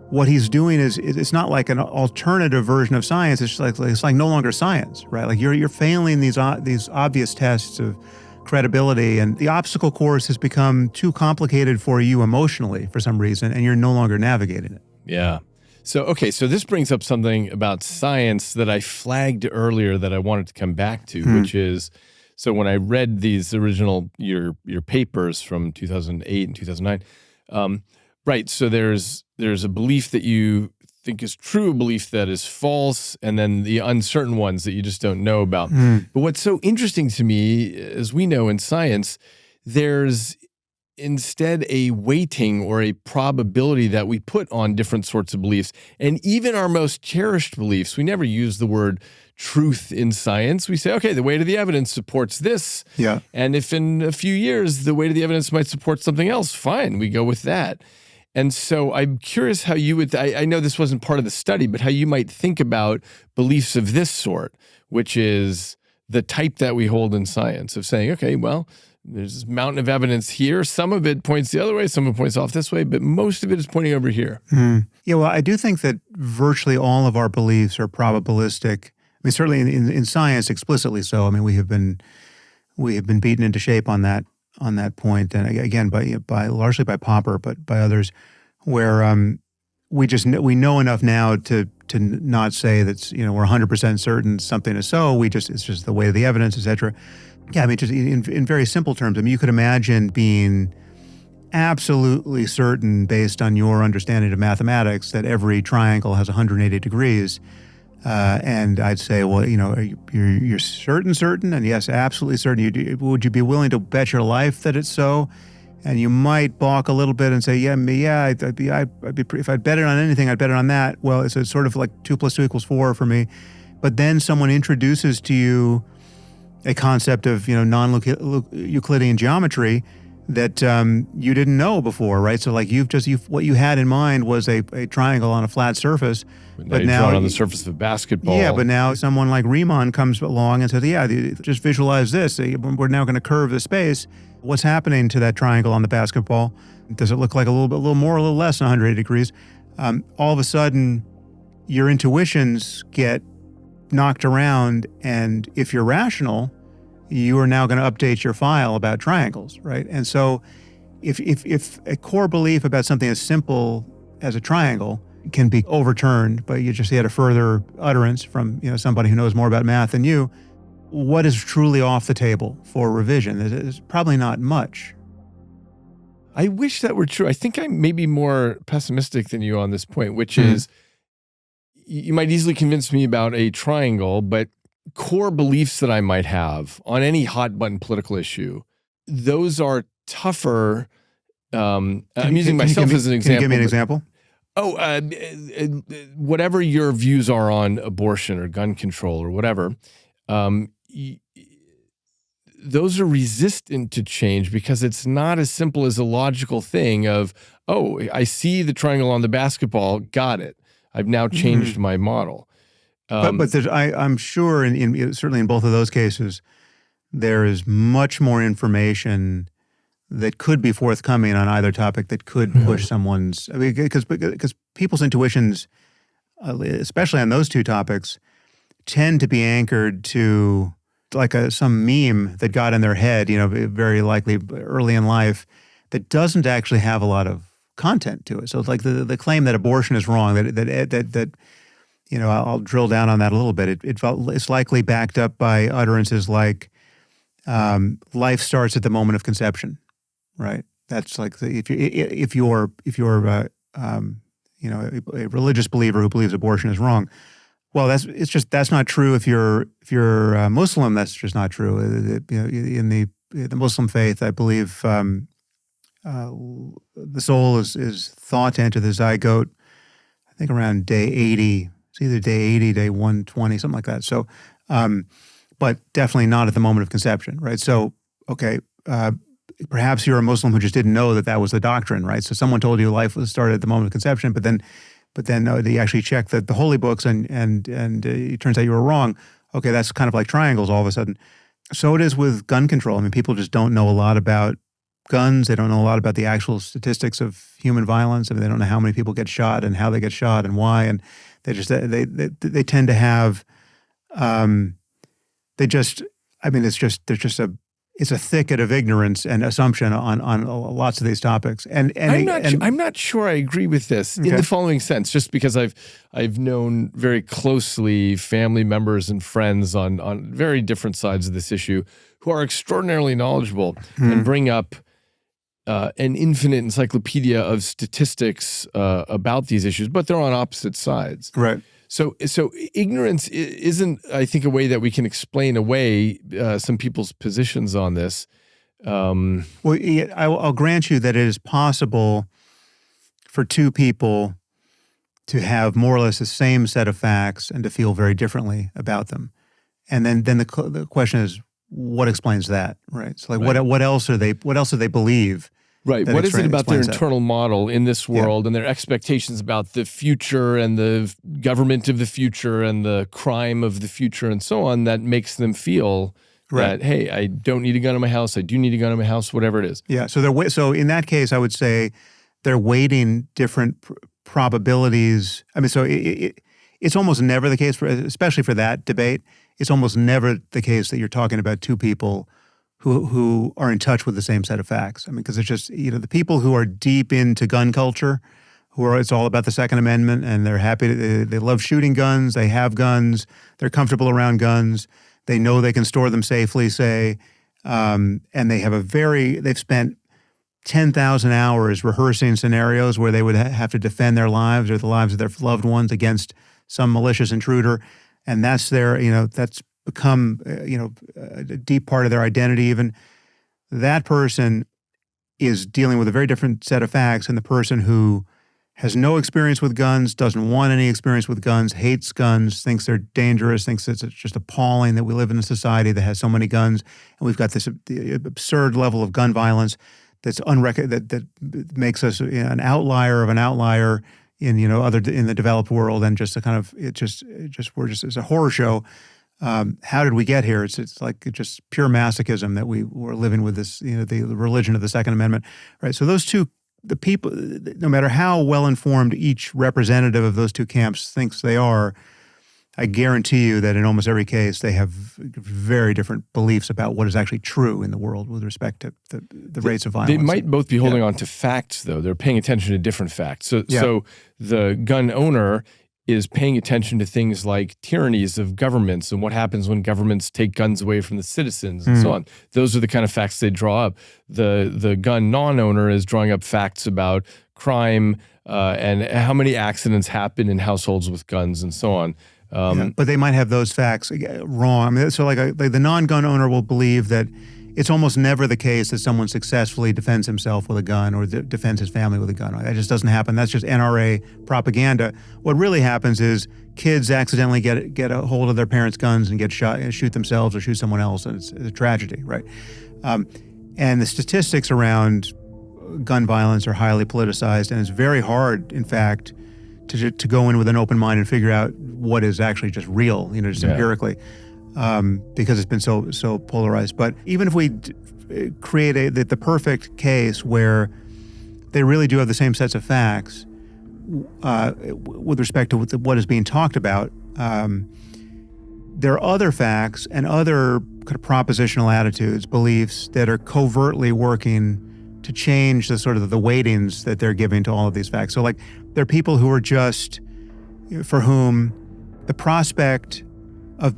what he's doing it's not like an alternative version of science. It's like no longer science, right? Like you're failing these obvious tests of credibility, and the obstacle course has become too complicated for you emotionally for some reason, and you're no longer navigating it. Yeah. So this brings up something about science that I flagged earlier that I wanted to come back to, which is, so when I read these original your papers from 2008 and 2009, right? So there's a belief that you think is true, a belief that is false, and then the uncertain ones that you just don't know about. But what's so interesting to me, as we know in science, there's instead a weighting or a probability that we put on different sorts of beliefs. And even our most cherished beliefs, we never use the word truth in science. We say, okay, the weight of the evidence supports this. Yeah. And if in a few years the weight of the evidence might support something else, fine, we go with that. And so I'm curious how you would, I know this wasn't part of the study, but how you might think about beliefs of this sort, which is the type that we hold in science of saying, okay, well, there's this mountain of evidence here. Some of it points the other way, some of it points off this way, but most of it is pointing over here. Yeah, well, I do think that virtually all of our beliefs are probabilistic. I mean, certainly in science, explicitly so. I mean, we have been beaten into shape on that point, and again, by largely by Popper, but by others, where we know enough now to not say that we're 100% certain something is so. It's just the weight of the evidence, et cetera. Yeah, I mean, just in very simple terms, I mean, you could imagine being absolutely certain based on your understanding of mathematics that every triangle has 180 degrees. And I'd say, well, you're certain? And yes, absolutely certain. Would you be willing to bet your life that it's so? And you might balk a little bit and say, I'd be if I'd bet it on anything, I'd bet it on that. Well, it's sort of like 2 + 2 = 4 for me. But then someone introduces to you a concept of non-Euclidean geometry that you didn't know before, right? So like what you had in mind was a triangle on a flat surface, but now drawn on the surface of a basketball. Yeah, but now someone like Riemann comes along and says, just visualize this. We're now going to curve the space. What's happening to that triangle on the basketball? Does it look like a little more, a little less than 180 degrees? All of a sudden, your intuitions get knocked around, and if you're rational, you are now going to update your file about triangles, right? And so if a core belief about something as simple as a triangle can be overturned, but you just had a further utterance from somebody who knows more about math than you, what is truly off the table for revision? There's probably not much. I wish that were true. I think I'm maybe more pessimistic than you on this point, which is you might easily convince me about a triangle, but core beliefs that I might have on any hot button political issue, those are tougher. I'm using myself as an example. Can you give me an example? Whatever your views are on abortion or gun control or whatever, those are resistant to change because it's not as simple as a logical thing of, I see the triangle on the basketball, got it. I've now changed my model. But I'm sure certainly in both of those cases, there is much more information that could be forthcoming on either topic that could push someone's, because people's intuitions, especially on those two topics, tend to be anchored to like some meme that got in their head, very likely early in life, that doesn't actually have a lot of content to it. So it's like the claim that abortion is wrong, that I'll drill down on that a little bit. It's likely backed up by utterances like life starts at the moment of conception, right? That's like if you're a religious believer who believes abortion is wrong. Well, that's not true. If you're Muslim, that's just not true. In the Muslim faith, I believe the soul is thought to enter the zygote, I think around day 80. It's either day 80, day 120, something like that. So, but definitely not at the moment of conception, right? So, okay, perhaps you're a Muslim who just didn't know that was the doctrine, right? So someone told you life was started at the moment of conception, but then they actually checked the holy books and it turns out you were wrong. Okay, that's kind of like triangles all of a sudden. So it is with gun control. I mean, people just don't know a lot about guns. They don't know a lot about the actual statistics of human violence. I mean, they don't know how many people get shot and how they get shot and why. And they tend to have, it's a thicket of ignorance and assumption on lots of these topics. I'm not sure I agree with this in the following sense, just because I've known very closely family members and friends on very different sides of this issue who are extraordinarily knowledgeable and bring up an infinite encyclopedia of statistics about these issues, but they're on opposite sides. Right. So ignorance isn't, I think, a way that we can explain away some people's positions on this. Well, I'll grant you that it is possible for two people to have more or less the same set of facts and to feel very differently about them. And then the question is, what explains that, right? So like, what else do they believe? Right. What is it about their internal model in this world and their expectations about the future and the government of the future and the crime of the future and so on that makes them feel that, hey, I don't need a gun in my house, I do need a gun in my house, whatever it is. Yeah. So in that case, I would say they're weighting different probabilities. I mean, so it's almost never the case, especially for that debate, it's almost never the case that you're talking about two people who are in touch with the same set of facts. I mean, because it's just, the people who are deep into gun culture, it's all about the Second Amendment, and they're happy, they love shooting guns, they have guns, they're comfortable around guns, they know they can store them safely, say, and they've spent 10,000 hours rehearsing scenarios where they would have to defend their lives or the lives of their loved ones against some malicious intruder, and that's that's become a deep part of their identity. Even that person is dealing with a very different set of facts than the person who has no experience with guns, doesn't want any experience with guns, hates guns, thinks they're dangerous, thinks it's just appalling that we live in a society that has so many guns, and we've got this absurd level of gun violence that's that makes us an outlier of an outlier in in the developed world, and just a kind of it's a horror show. How did we get here? It's like just pure masochism that we were living with this, the religion of the Second Amendment, right? So those two, the people, no matter how well informed each representative of those two camps thinks they are, I guarantee you that in almost every case they have very different beliefs about what is actually true in the world with respect to the rates of violence. They might both be holding on to facts, though. They're paying attention to different facts. So the gun owner is paying attention to things like tyrannies of governments and what happens when governments take guns away from the citizens and so on. Those are the kind of facts they draw up. The gun non-owner is drawing up facts about crime and how many accidents happen in households with guns and so on. But they might have those facts wrong. I mean, so like the non-gun owner will believe that it's almost never the case that someone successfully defends himself with a gun or defends his family with a gun. That just doesn't happen. That's just NRA propaganda. What really happens is kids accidentally get a hold of their parents' guns and get shot, and shoot themselves or shoot someone else, and it's a tragedy, right? And the statistics around gun violence are highly politicized, and it's very hard, in fact, to go in with an open mind and figure out what is actually just real, empirically. Because it's been so polarized. But even if we create the perfect case where they really do have the same sets of facts with respect to what is being talked about, there are other facts and other kind of propositional attitudes, beliefs that are covertly working to change the sort of the weightings that they're giving to all of these facts. So like there are people who are just, for whom the prospect of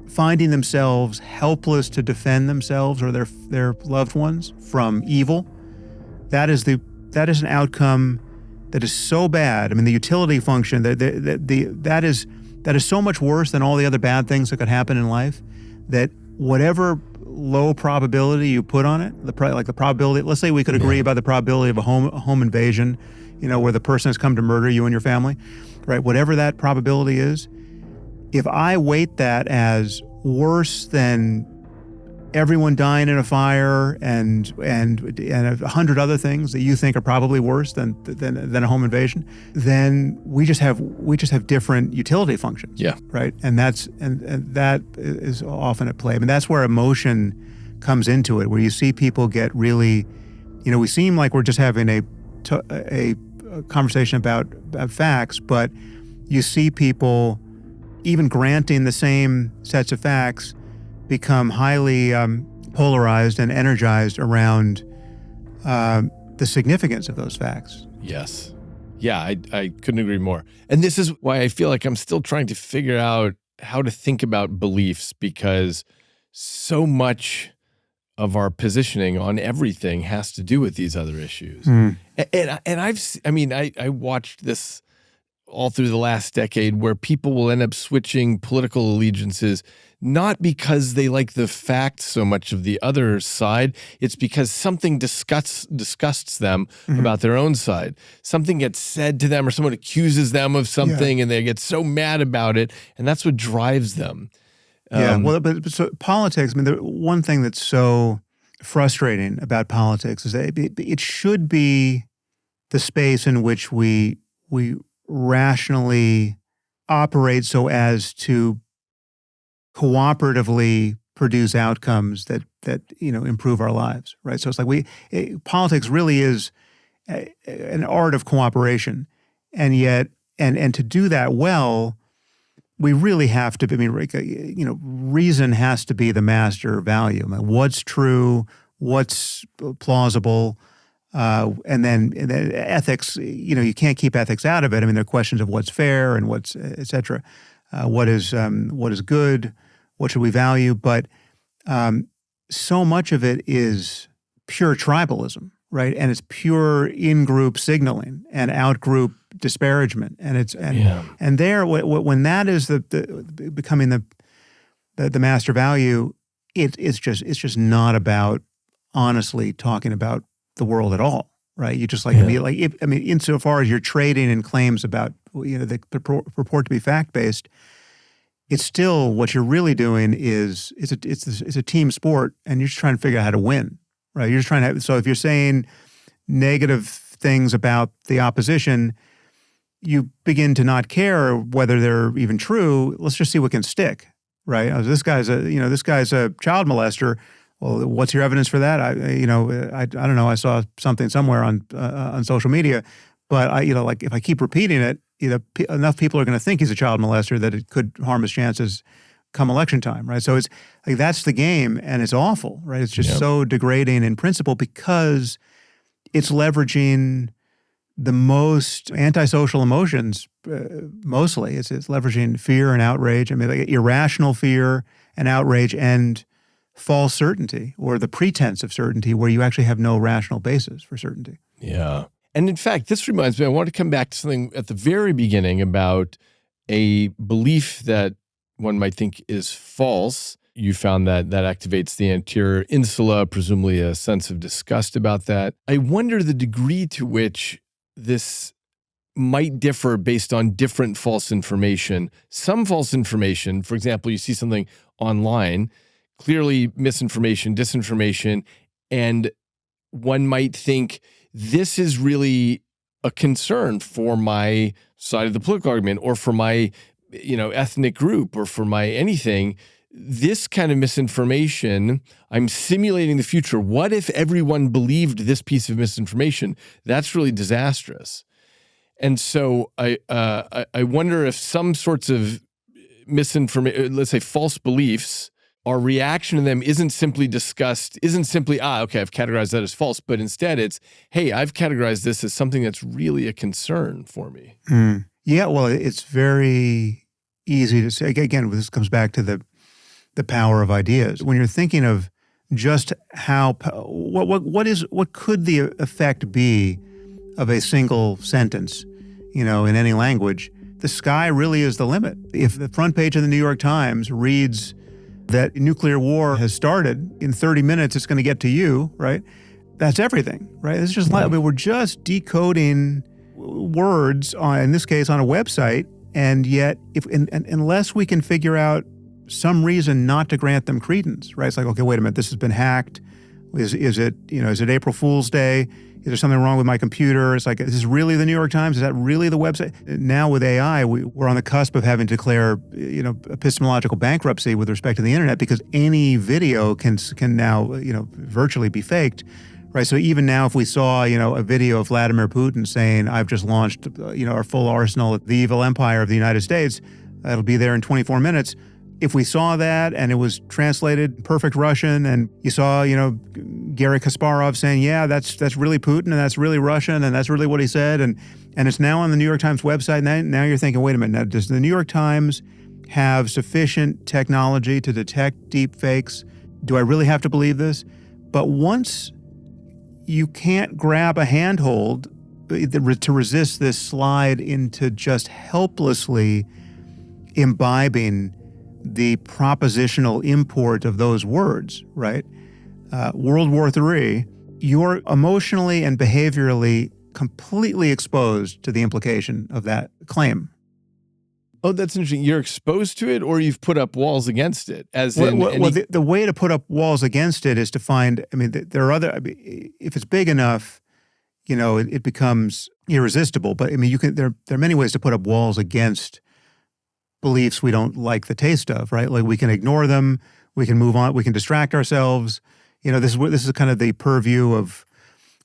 finding themselves helpless to defend themselves or their loved ones from evil, that is an outcome that is so bad. I mean, the utility function, that is so much worse than all the other bad things that could happen in life, that whatever low probability you put on it, the probability, let's say we could agree about the probability of a home invasion, where the person has come to murder you and your family, right? Whatever that probability is, if I weight that as worse than everyone dying in a fire and 100 other things that you think are probably worse than a home invasion, then we just have different utility functions. Yeah. Right. And that is often at play. I mean, that's where emotion comes into it, where you see people get really, we seem like we're just having a conversation about facts, but you see people even granting the same sets of facts become highly polarized and energized around the significance of those facts. Yes. Yeah, I couldn't agree more. And this is why I feel like I'm still trying to figure out how to think about beliefs, because so much of our positioning on everything has to do with these other issues. And I watched this all through the last decade, where people will end up switching political allegiances, not because they like the facts so much of the other side. It's because something disgusts them about their own side. Something gets said to them, or someone accuses them of something, and they get so mad about it, and that's what drives them. But so politics, I mean, the one thing that's so frustrating about politics is that it should be the space in which we rationally operate so as to cooperatively produce outcomes that improve our lives, right? So it's like politics really is an art of cooperation, and yet and to do that well, we really have to. I mean, reason has to be the master value. I mean, what's true, what's plausible. And then ethics, you can't keep ethics out of it. I mean, there are questions of what's fair and what's, et cetera. What is good? What should we value? But so much of it is pure tribalism, right? And it's pure in-group signaling and out-group disparagement. And there, when that is becoming the master value, it's just not about honestly talking about the world at all, right? You just insofar as you're trading in claims about that purport to be fact-based, it's still what you're really doing is it's a team sport, and you're just trying to figure out how to win, right? You're just trying to. So if you're saying negative things about the opposition, you begin to not care whether they're even true. Let's just see what can stick, right? This guy's a child molester. Well, what's your evidence for that? I don't know. I saw something somewhere on social media, but if I keep repeating it, enough people are going to think he's a child molester that it could harm his chances come election time, right? So it's like that's the game, and it's awful, right? It's just so degrading in principle because it's leveraging the most antisocial emotions. Mostly, it's leveraging fear and outrage. I mean, like irrational fear and outrage and false certainty, or the pretense of certainty, where you actually have no rational basis for certainty. Yeah. And in fact, this reminds me, I want to come back to something at the very beginning about a belief that one might think is false. You found that activates the anterior insula, presumably a sense of disgust about that. I wonder the degree to which this might differ based on different false information. Some false information, for example, you see something online, clearly misinformation, disinformation, and one might think this is really a concern for my side of the political argument, or for my, ethnic group, or for my anything. This kind of misinformation, I'm simulating the future. What if everyone believed this piece of misinformation? That's really disastrous. And so I wonder if some sorts of misinformation, let's say false beliefs, our reaction to them isn't simply, okay, I've categorized that as false, but instead it's, hey, I've categorized this as something that's really a concern for me. Yeah, well, it's very easy to say. Again, this comes back to the power of ideas. When you're thinking of just what could the effect be of a single sentence, in any language, the sky really is the limit. If the front page of the New York Times reads that nuclear war has started, in 30 minutes it's going to get to you, right? That's everything, right? It's just we're just decoding words in this case on a website, and yet unless we can figure out some reason not to grant them credence, right? It's like, okay, wait a minute, this has been hacked. Is it April Fool's Day? Is there something wrong with my computer? It's like, is this really the New York Times? Is that really the website? Now with AI, we're on the cusp of having to declare, epistemological bankruptcy with respect to the internet, because any video can now, virtually be faked, right? So even now, if we saw, a video of Vladimir Putin saying, "I've just launched, our full arsenal of the evil empire of the United States," that'll be there in 24 minutes. If we saw that and it was translated perfect Russian, and you saw, Garry Kasparov saying, "Yeah, that's really Putin, and that's really Russian, and that's really what he said," and it's now on the New York Times website. Now you're thinking, wait a minute, now does the New York Times have sufficient technology to detect deep fakes? Do I really have to believe this? But once you can't grab a handhold to resist this slide into just helplessly imbibing the propositional import of those words, right? World War III, you're emotionally and behaviorally completely exposed to the implication of that claim. Oh, that's interesting. You're exposed to it, or you've put up walls against it? The way to put up walls against it is to find, there are if it's big enough, it becomes irresistible. But there are many ways to put up walls against beliefs we don't like the taste of, right? Like, we can ignore them, we can move on, we can distract ourselves. This is kind of the purview of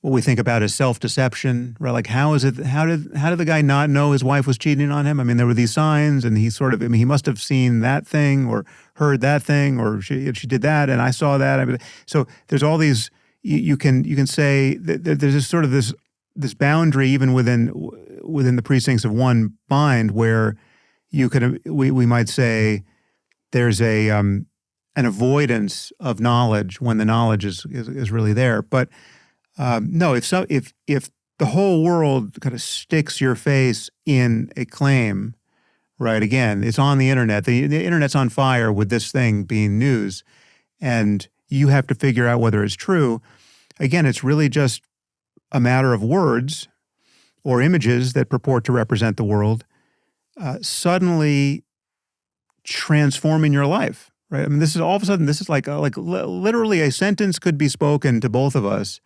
what we think about as self-deception, right? Like, how did the guy not know his wife was cheating on him? There were these signs, and he he must have seen that thing or heard that thing, or she did that, and I saw that. So there's all these, you can say that there's this sort of this boundary even within the precincts of one mind, where we might say there's an avoidance of knowledge when the knowledge is really there. But no, if the whole world kind of sticks your face in a claim, right? Again, it's on the internet. The internet's on fire with this thing being news, and you have to figure out whether it's true. Again, it's really just a matter of words or images that purport to represent the world suddenly transforming your life, right? This is all of a sudden, this is like literally a sentence could be spoken to both of us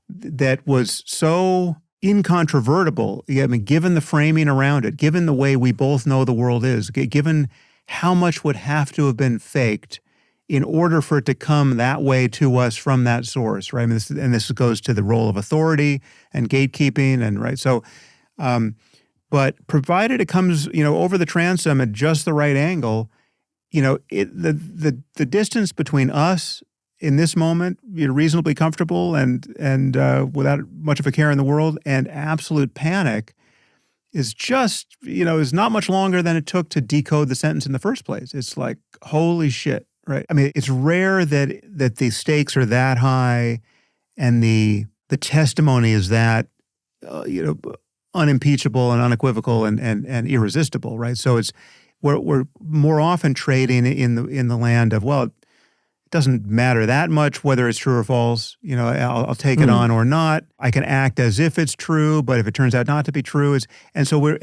that was so incontrovertible, given the framing around it, given the way we both know the world is, given how much would have to have been faked in order for it to come that way to us from that source, right? This goes to the role of authority and gatekeeping, and right. So, but provided it comes, over the transom at just the right angle, the distance between us in this moment, reasonably comfortable and without much of a care in the world, and absolute panic is just, is not much longer than it took to decode the sentence in the first place. It's like, holy shit, right? It's rare that the stakes are that high and the testimony is that, unimpeachable and unequivocal and irresistible, right? So we're more often trading in the land of, well, it doesn't matter that much whether it's true or false. I'll take it on or not. I can act as if it's true, but if it turns out not to be true, so we're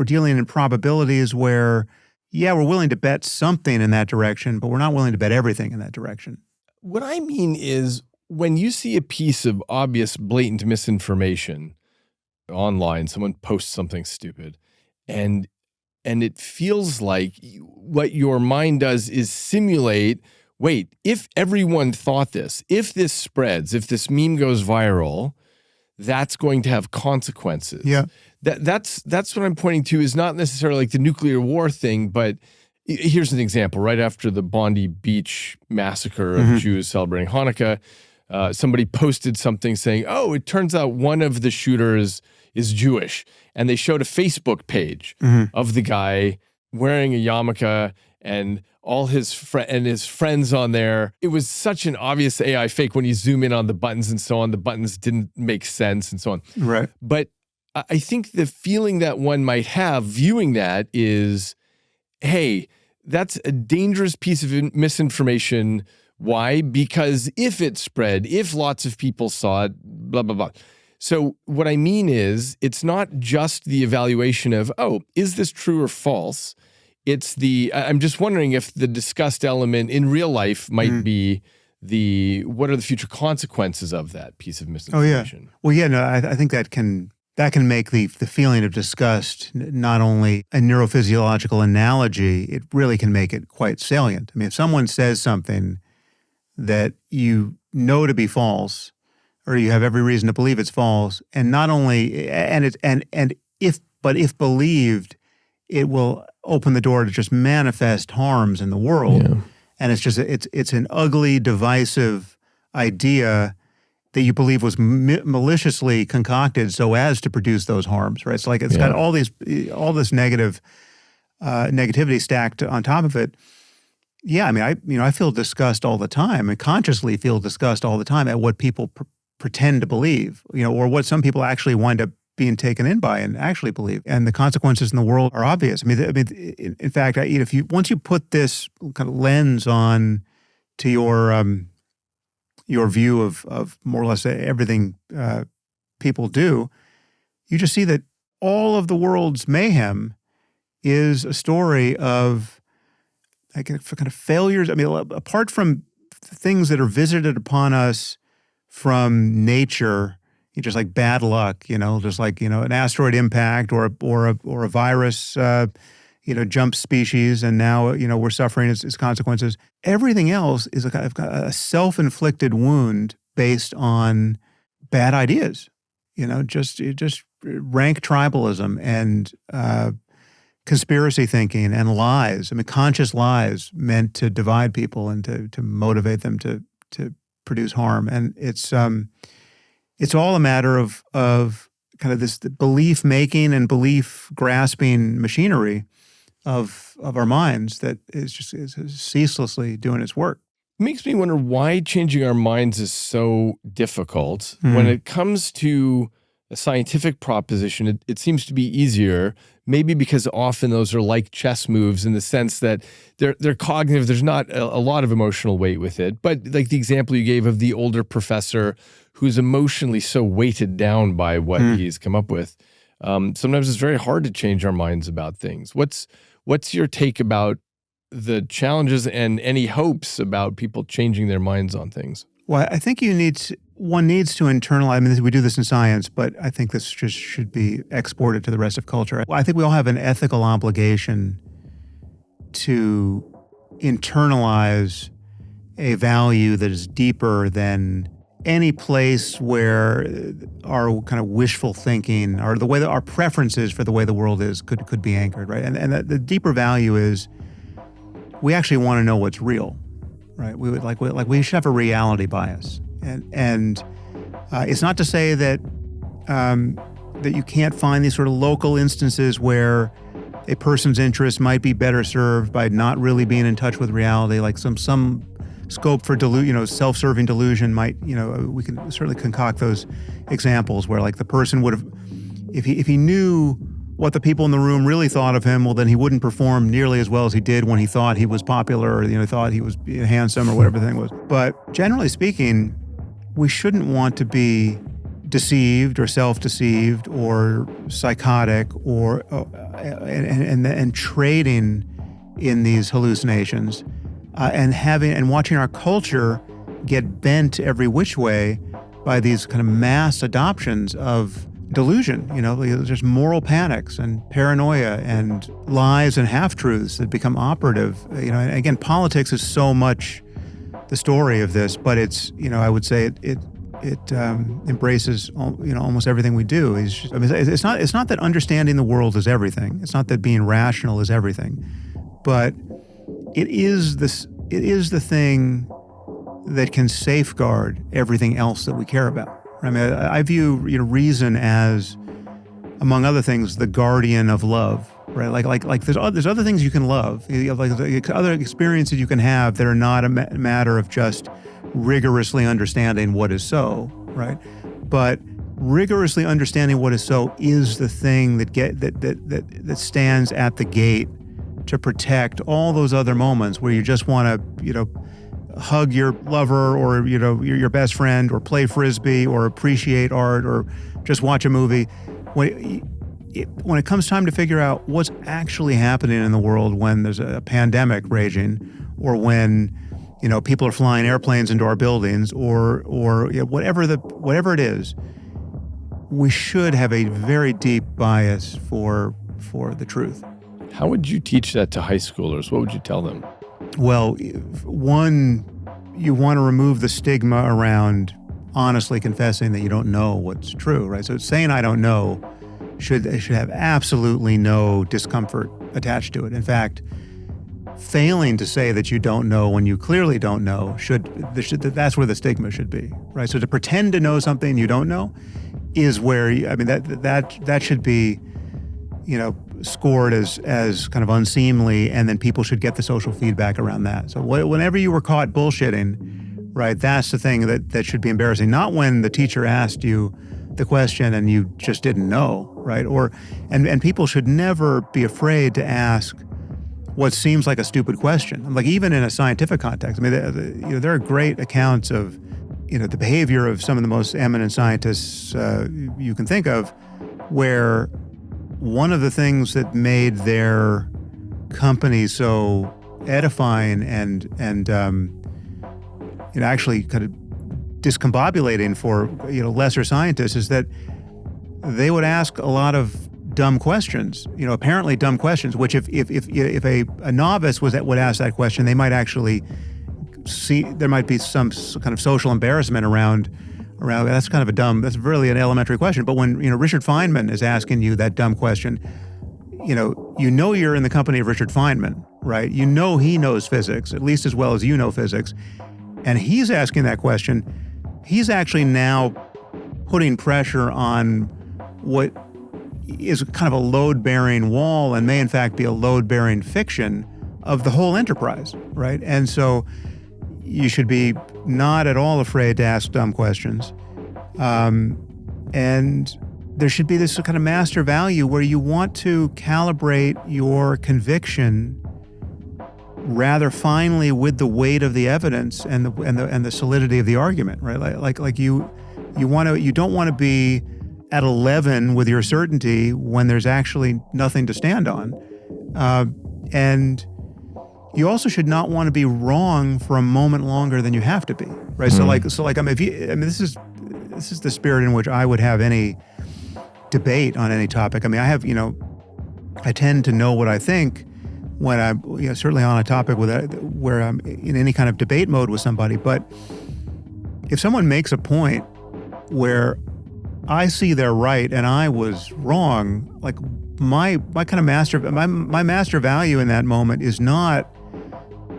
dealing in probabilities where, yeah, we're willing to bet something in that direction, but we're not willing to bet everything in that direction. What I mean is, when you see a piece of obvious, blatant misinformation online, someone posts something stupid, and it feels like what your mind does is simulate, wait, if everyone thought this, if this spreads, if this meme goes viral, that's going to have consequences. Yeah. That's what I'm pointing to, is not necessarily like the nuclear war thing, but here's an example. Right after the Bondi Beach massacre of Jews celebrating Hanukkah, somebody posted something saying, oh, it turns out one of the shooters is Jewish. And they showed a Facebook page of the guy wearing a yarmulke and all his friends on there. It was such an obvious AI fake when you zoom in on the buttons and so on. The buttons didn't make sense and so on. Right. But I think the feeling that one might have viewing that is, hey, that's a dangerous piece of misinformation. Why? Because if it spread, if lots of people saw it, blah, blah, blah. So what I mean is, it's not just the evaluation of, oh, is this true or false? It's I'm just wondering if the discussed element in real life might be what are the future consequences of that piece of misinformation? Oh, yeah. Well, yeah, no, I think that can make the feeling of disgust not only a neurophysiological analogy, it really can make it quite salient. I mean, if someone says something that you know to be false, or you have every reason to believe it's false, and not only if believed, it will open the door to just manifest harms in the world. Yeah. And it's an ugly, divisive idea that you believe was maliciously concocted so as to produce those harms, right? It's like it's got all this negativity stacked on top of it. Yeah, I mean, I feel disgust all the time, and consciously feel disgust all the time at what people pretend to believe, or what some people actually wind up being taken in by and actually believe. And the consequences in the world are obvious. I mean, in fact, once you put this kind of lens on to your view of more or less everything people do, you just see that all of the world's mayhem is a story of like kind of failures. I mean, apart from things that are visited upon us from nature, just like bad luck, just like, an asteroid impact or a virus, jump species, and now, we're suffering its consequences. Everything else is a kind of a self-inflicted wound based on bad ideas, just rank tribalism and conspiracy thinking and lies. I mean, conscious lies meant to divide people and to motivate them to produce harm. And it's all a matter of kind of this belief making and belief grasping machinery of our minds that is ceaselessly doing its work. It makes me wonder why changing our minds is so difficult. When it comes to a scientific proposition, it seems to be easier, maybe because often those are like chess moves in the sense that they're cognitive. There's not a lot of emotional weight with it. But like the example you gave of the older professor who's emotionally so weighted down by what he's come up with, sometimes it's very hard to change our minds about things. What's your take about the challenges and any hopes about people changing their minds on things? Well, I think one needs to internalize. I mean, we do this in science, but I think this just should be exported to the rest of culture. I think we all have an ethical obligation to internalize a value that is deeper than any place where our kind of wishful thinking or the way that our preferences for the way the world is could be anchored, right? And the deeper value is we actually want to know what's real, right? We should have a reality bias, and it's not to say that that you can't find these sort of local instances where a person's interest might be better served by not really being in touch with reality, like some scope for self-serving delusion might, we can certainly concoct those examples where like the person would have, if he knew what the people in the room really thought of him, well, then he wouldn't perform nearly as well as he did when he thought he was popular or, thought he was handsome or whatever the thing was. But generally speaking, we shouldn't want to be deceived or self-deceived or psychotic or and trading in these hallucinations. And watching our culture get bent every which way by these kind of mass adoptions of delusion. There's moral panics and paranoia and lies and half-truths that become operative. And again, politics is so much the story of this, but it's, I would say embraces almost everything we do. It's not that understanding the world is everything. It's not that being rational is everything, but it is the thing that can safeguard everything else that we care about. I mean, I view reason as, among other things, the guardian of love. Right, like there's other things you can love, like other experiences you can have that are not a matter of just rigorously understanding what is so, right? But rigorously understanding what is so is the thing that stands at the gate to protect all those other moments where you just want to, hug your lover or your best friend, or play frisbee, or appreciate art, or just watch a movie. When it comes time to figure out what's actually happening in the world when there's a pandemic raging, or when people are flying airplanes into our buildings, or whatever it is, we should have a very deep bias for the truth. How would you teach that to high schoolers? What would you tell them? Well, one, you want to remove the stigma around honestly confessing that you don't know what's true, right? So saying I don't know should have absolutely no discomfort attached to it. In fact, failing to say that you don't know when you clearly don't know that's where the stigma should be, right? So to pretend to know something you don't know is where that should be, scored as kind of unseemly, and then people should get the social feedback around that. So whenever you were caught bullshitting, right, that's the thing that should be embarrassing. Not when the teacher asked you the question and you just didn't know, right? And people should never be afraid to ask what seems like a stupid question. Like, even in a scientific context, I mean, there are great accounts of, the behavior of some of the most eminent scientists you can think of, where one of the things that made their company so edifying and actually kind of discombobulating for lesser scientists is that they would ask a lot of dumb questions, apparently dumb questions, which if a novice would ask that question, they might actually see there might be some kind of social embarrassment around that's really an elementary question. But when Richard Feynman is asking you that dumb question, you're in the company of Richard Feynman, right? He knows physics at least as well as you know physics, and he's asking that question. He's actually now putting pressure on what is kind of a load-bearing wall, and may in fact be a load-bearing fiction of the whole enterprise, right? And so you should be not at all afraid to ask dumb questions. And there should be this kind of master value where you want to calibrate your conviction rather finely with the weight of the evidence and the solidity of the argument, right? Like you don't want to be at 11 with your certainty when there's actually nothing to stand on, and you also should not want to be wrong for a moment longer than you have to be, right? Mm-hmm. This is the spirit in which I would have any debate on any topic. I mean, I tend to know what I think when I'm certainly on a topic where I'm in any kind of debate mode with somebody. But if someone makes a point where I see they're right and I was wrong, like my master value in that moment is not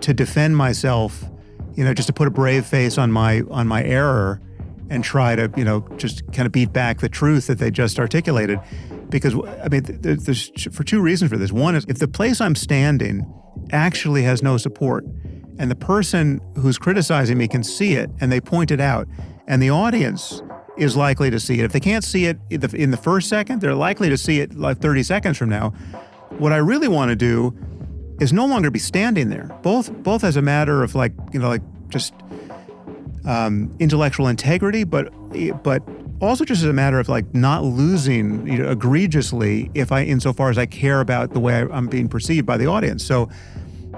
to defend myself, just to put a brave face on my error and try to, just kind of beat back the truth that they just articulated. Because, there's for two reasons for this. One is, if the place I'm standing actually has no support, and the person who's criticizing me can see it and they point it out, and the audience is likely to see it. If they can't see it in the first second, they're likely to see it like 30 seconds from now. What I really want to do is no longer be standing there, both as a matter of just intellectual integrity, but also just as a matter of not losing egregiously insofar as I care about the way I'm being perceived by the audience. So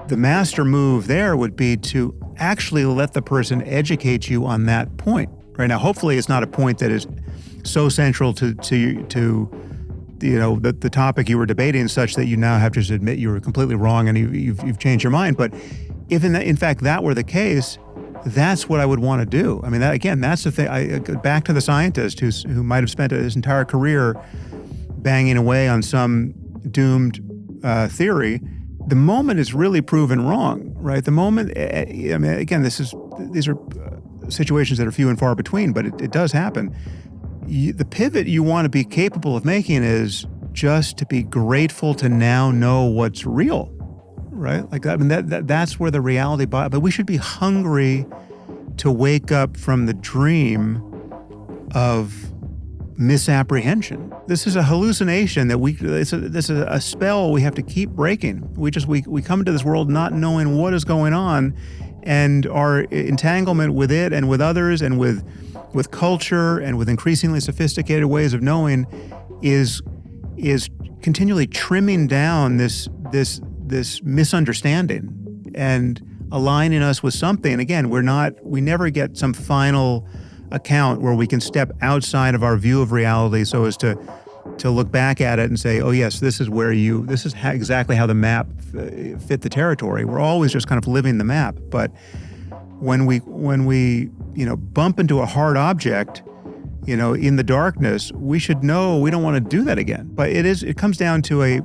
the master move there would be to actually let the person educate you on that point. Right now, hopefully it's not a point that is so central to the topic you were debating, such that you now have to admit you were completely wrong and you've changed your mind. But if in fact that were the case, that's what I would want to do. I mean, that's the thing. Back to the scientist who might have spent his entire career banging away on some doomed theory. The moment is really proven wrong, right? The moment, I mean, again, these are situations that are few and far between, but it does happen. The pivot you want to be capable of making is just to be grateful to now know what's real, right? Like, I mean, that's where the reality, but we should be hungry to wake up from the dream of misapprehension. This is a hallucination that this is a spell we have to keep breaking. We come into this world not knowing what is going on, and our entanglement with it and with others and with culture and with increasingly sophisticated ways of knowing is continually trimming down this misunderstanding and aligning us with something. Again, we never get some final account where we can step outside of our view of reality so as to look back at it and say, oh yes, this is exactly how the map fit the territory. We're always just kind of living the map. But when we bump into a hard object, in the darkness, we should know we don't want to do that again. But it comes down to a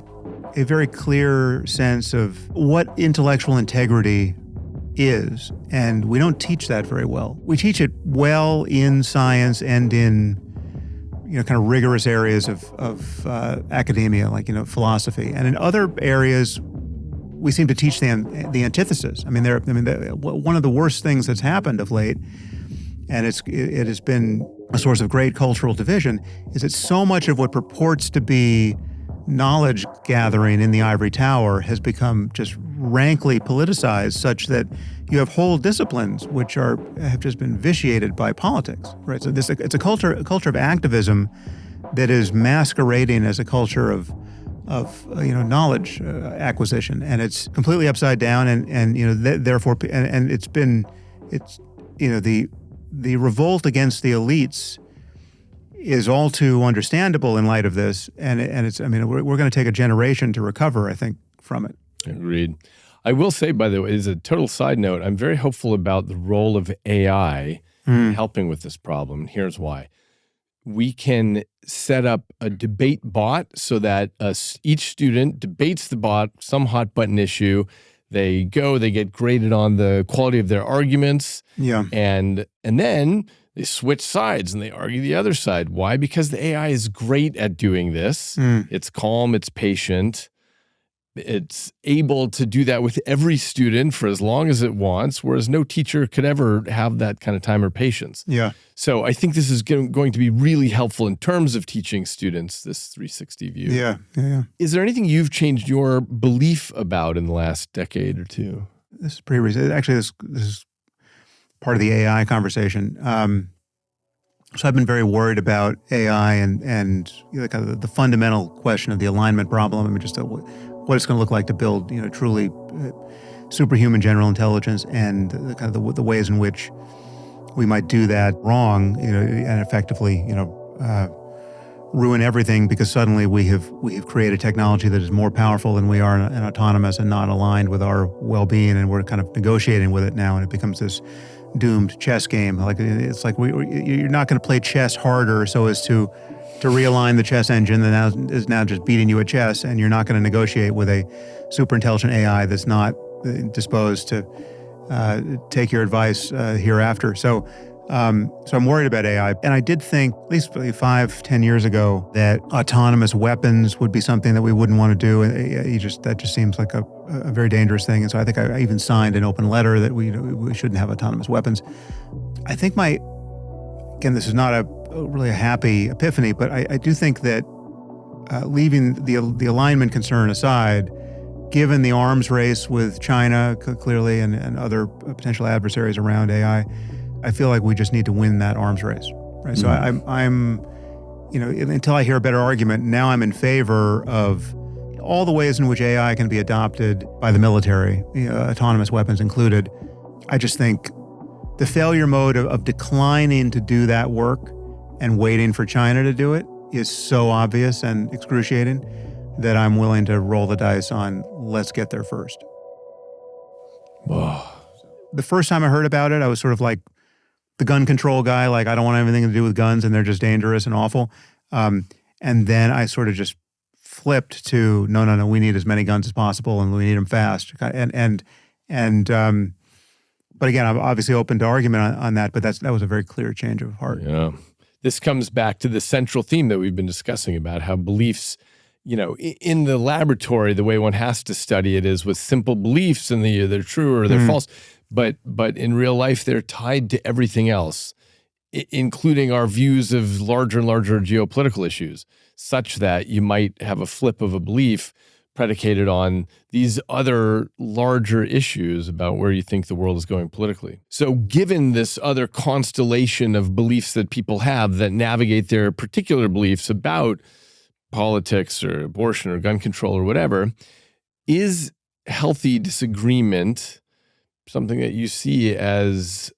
very clear sense of what intellectual integrity is, and we don't teach that very well. We teach it well in science and in kind of rigorous areas of academia, like philosophy, and in other areas we seem to teach the antithesis. I mean, one of the worst things that's happened of late, and it has been a source of great cultural division, is that so much of what purports to be knowledge gathering in the ivory tower has become just rankly politicized, such that you have whole disciplines which have just been vitiated by politics, right? So it's a culture of activism that is masquerading as a culture of knowledge acquisition, and it's completely upside down, and therefore the revolt against the elites is all too understandable in light of this, and we're going to take a generation to recover, I think, from it. Agreed. I will say, by the way, as a total side note, I'm very hopeful about the role of AI in helping with this problem. And here's why. We can set up a debate bot so that each student debates the bot, some hot button issue. They get graded on the quality of their arguments. Yeah. And then they switch sides and they argue the other side. Why? Because the AI is great at doing this. It's calm, it's patient. It's able to do that with every student for as long as it wants, whereas no teacher could ever have that kind of time or patience. Yeah. So I think this is going to be really helpful in terms of teaching students this 360 view. Yeah. Is there anything you've changed your belief about in the last decade or two? This is pretty recent. Actually, this is part of the AI conversation. So I've been very worried about AI and kind of the fundamental question of the alignment problem. I mean, just what it's going to look like to build, truly superhuman general intelligence, and the ways in which we might do that wrong, and effectively, ruin everything because suddenly we have created technology that is more powerful than we are and autonomous and not aligned with our well-being, and we're kind of negotiating with it now, and it becomes this doomed chess game. Like it's like you're not going to play chess harder so as to realign the chess engine that is now just beating you at chess, and you're not going to negotiate with a super intelligent AI that's not disposed to take your advice hereafter. So I'm worried about AI. And I did think, at least 5-10 years ago, that autonomous weapons would be something that we wouldn't want to do. And that just seems like a very dangerous thing. And so I think I even signed an open letter that we shouldn't have autonomous weapons. I think again, this is not really a happy epiphany, but I do think that leaving the alignment concern aside, given the arms race with China clearly and other potential adversaries around AI, I feel like we just need to win that arms race, right? So I'm until I hear a better argument, now I'm in favor of all the ways in which AI can be adopted by the military, autonomous weapons included. I just think the failure mode of declining to do that work and waiting for China to do it is so obvious and excruciating that I'm willing to roll the dice on let's get there first. Whoa. the first time I heard about it, I was sort of like the gun control guy, like I don't want anything to do with guns and they're just dangerous and awful. And then I sort of just flipped to, no, we need as many guns as possible and we need them fast. But again, I'm obviously open to argument on that, but that was a very clear change of heart. Yeah. This comes back to the central theme that we've been discussing about how beliefs, in the laboratory, the way one has to study it is with simple beliefs and they're true or they're false. But in real life, they're tied to everything else, including our views of larger and larger geopolitical issues, such that you might have a flip of a belief predicated on these other larger issues about where you think the world is going politically. So given this other constellation of beliefs that people have that navigate their particular beliefs about politics or abortion or gun control or whatever, is healthy disagreement something that you see as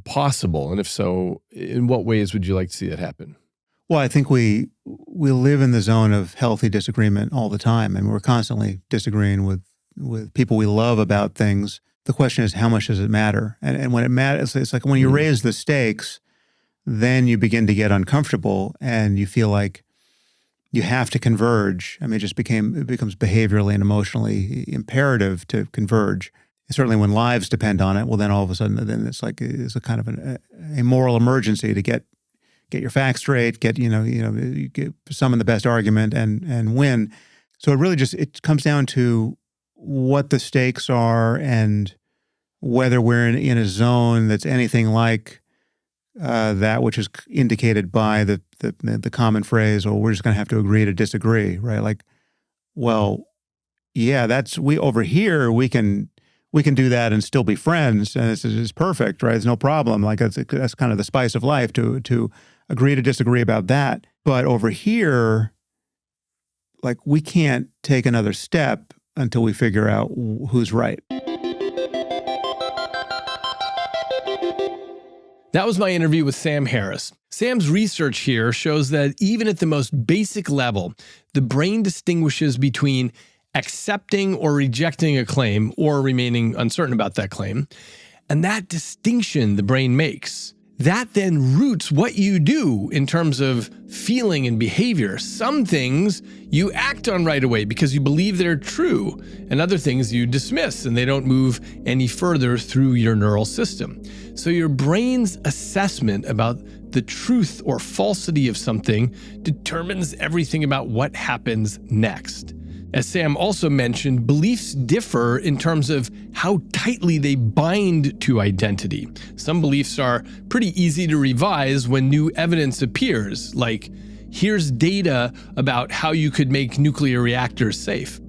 possible? And if so, in what ways would you like to see that happen? Well, I think we live in the zone of healthy disagreement all the time, and we're constantly disagreeing with people we love about things. The question is, how much does it matter? And when it matters, it's like when you raise the stakes, then you begin to get uncomfortable, and you feel like you have to converge. I mean, it becomes behaviorally and emotionally imperative to converge. And certainly, when lives depend on it, well, then all of a sudden, then it's a kind of a moral emergency to get your facts straight, get summon the best argument and win. So it really it comes down to what the stakes are and whether we're in a zone that's anything like that which is indicated by the common phrase, or we're just going to have to agree to disagree, right? Like, well, yeah, over here we can do that and still be friends, and it's perfect, right? It's no problem. Like that's kind of the spice of life to agree to disagree about that. But over here, like we can't take another step until we figure out who's right. That was my interview with Sam Harris. Sam's research here shows that even at the most basic level, the brain distinguishes between accepting or rejecting a claim or remaining uncertain about that claim. And that distinction the brain makes, that then roots what you do in terms of feeling and behavior. Some things you act on right away because you believe they're true, and other things you dismiss and they don't move any further through your neural system. So your brain's assessment about the truth or falsity of something determines everything about what happens next. As Sam also mentioned, beliefs differ in terms of how tightly they bind to identity. Some beliefs are pretty easy to revise when new evidence appears, like, here's data about how you could make nuclear reactors safe.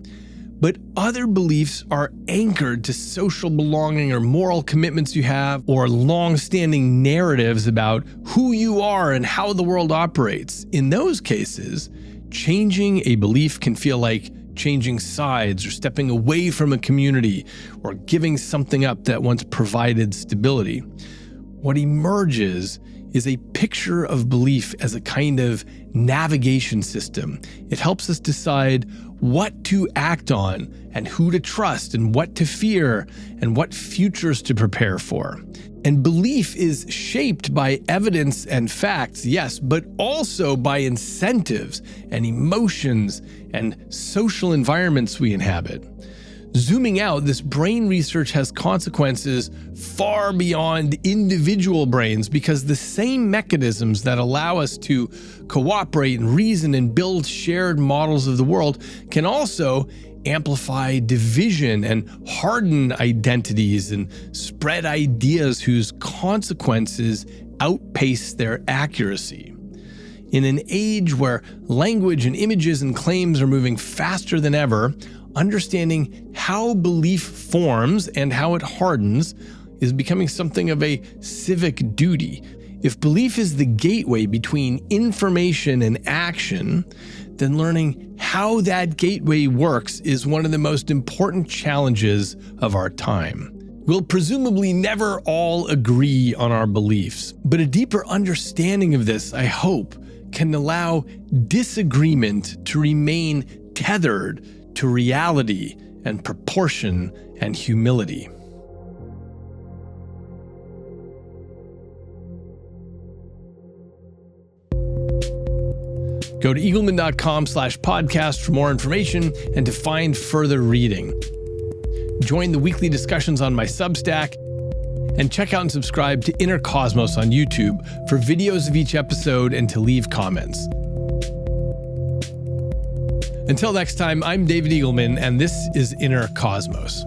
But other beliefs are anchored to social belonging or moral commitments you have, or long-standing narratives about who you are and how the world operates. In those cases, changing a belief can feel like changing sides or stepping away from a community or giving something up that once provided stability. What emerges is a picture of belief as a kind of navigation system. It helps us decide what to act on and who to trust and what to fear and what futures to prepare for. And belief is shaped by evidence and facts, yes, but also by incentives and emotions and social environments we inhabit. Zooming out, this brain research has consequences far beyond individual brains, because the same mechanisms that allow us to cooperate and reason and build shared models of the world can also amplify division and harden identities and spread ideas whose consequences outpace their accuracy. In an age where language and images and claims are moving faster than ever, understanding how belief forms and how it hardens is becoming something of a civic duty. If belief is the gateway between information and action, then learning how that gateway works is one of the most important challenges of our time. We'll presumably never all agree on our beliefs, but a deeper understanding of this, I hope, can allow disagreement to remain tethered to reality and proportion and humility. Go to eagleman.com/podcast for more information and to find further reading. Join the weekly discussions on my Substack, and check out and subscribe to Inner Cosmos on YouTube for videos of each episode and to leave comments. Until next time, I'm David Eagleman, and this is Inner Cosmos.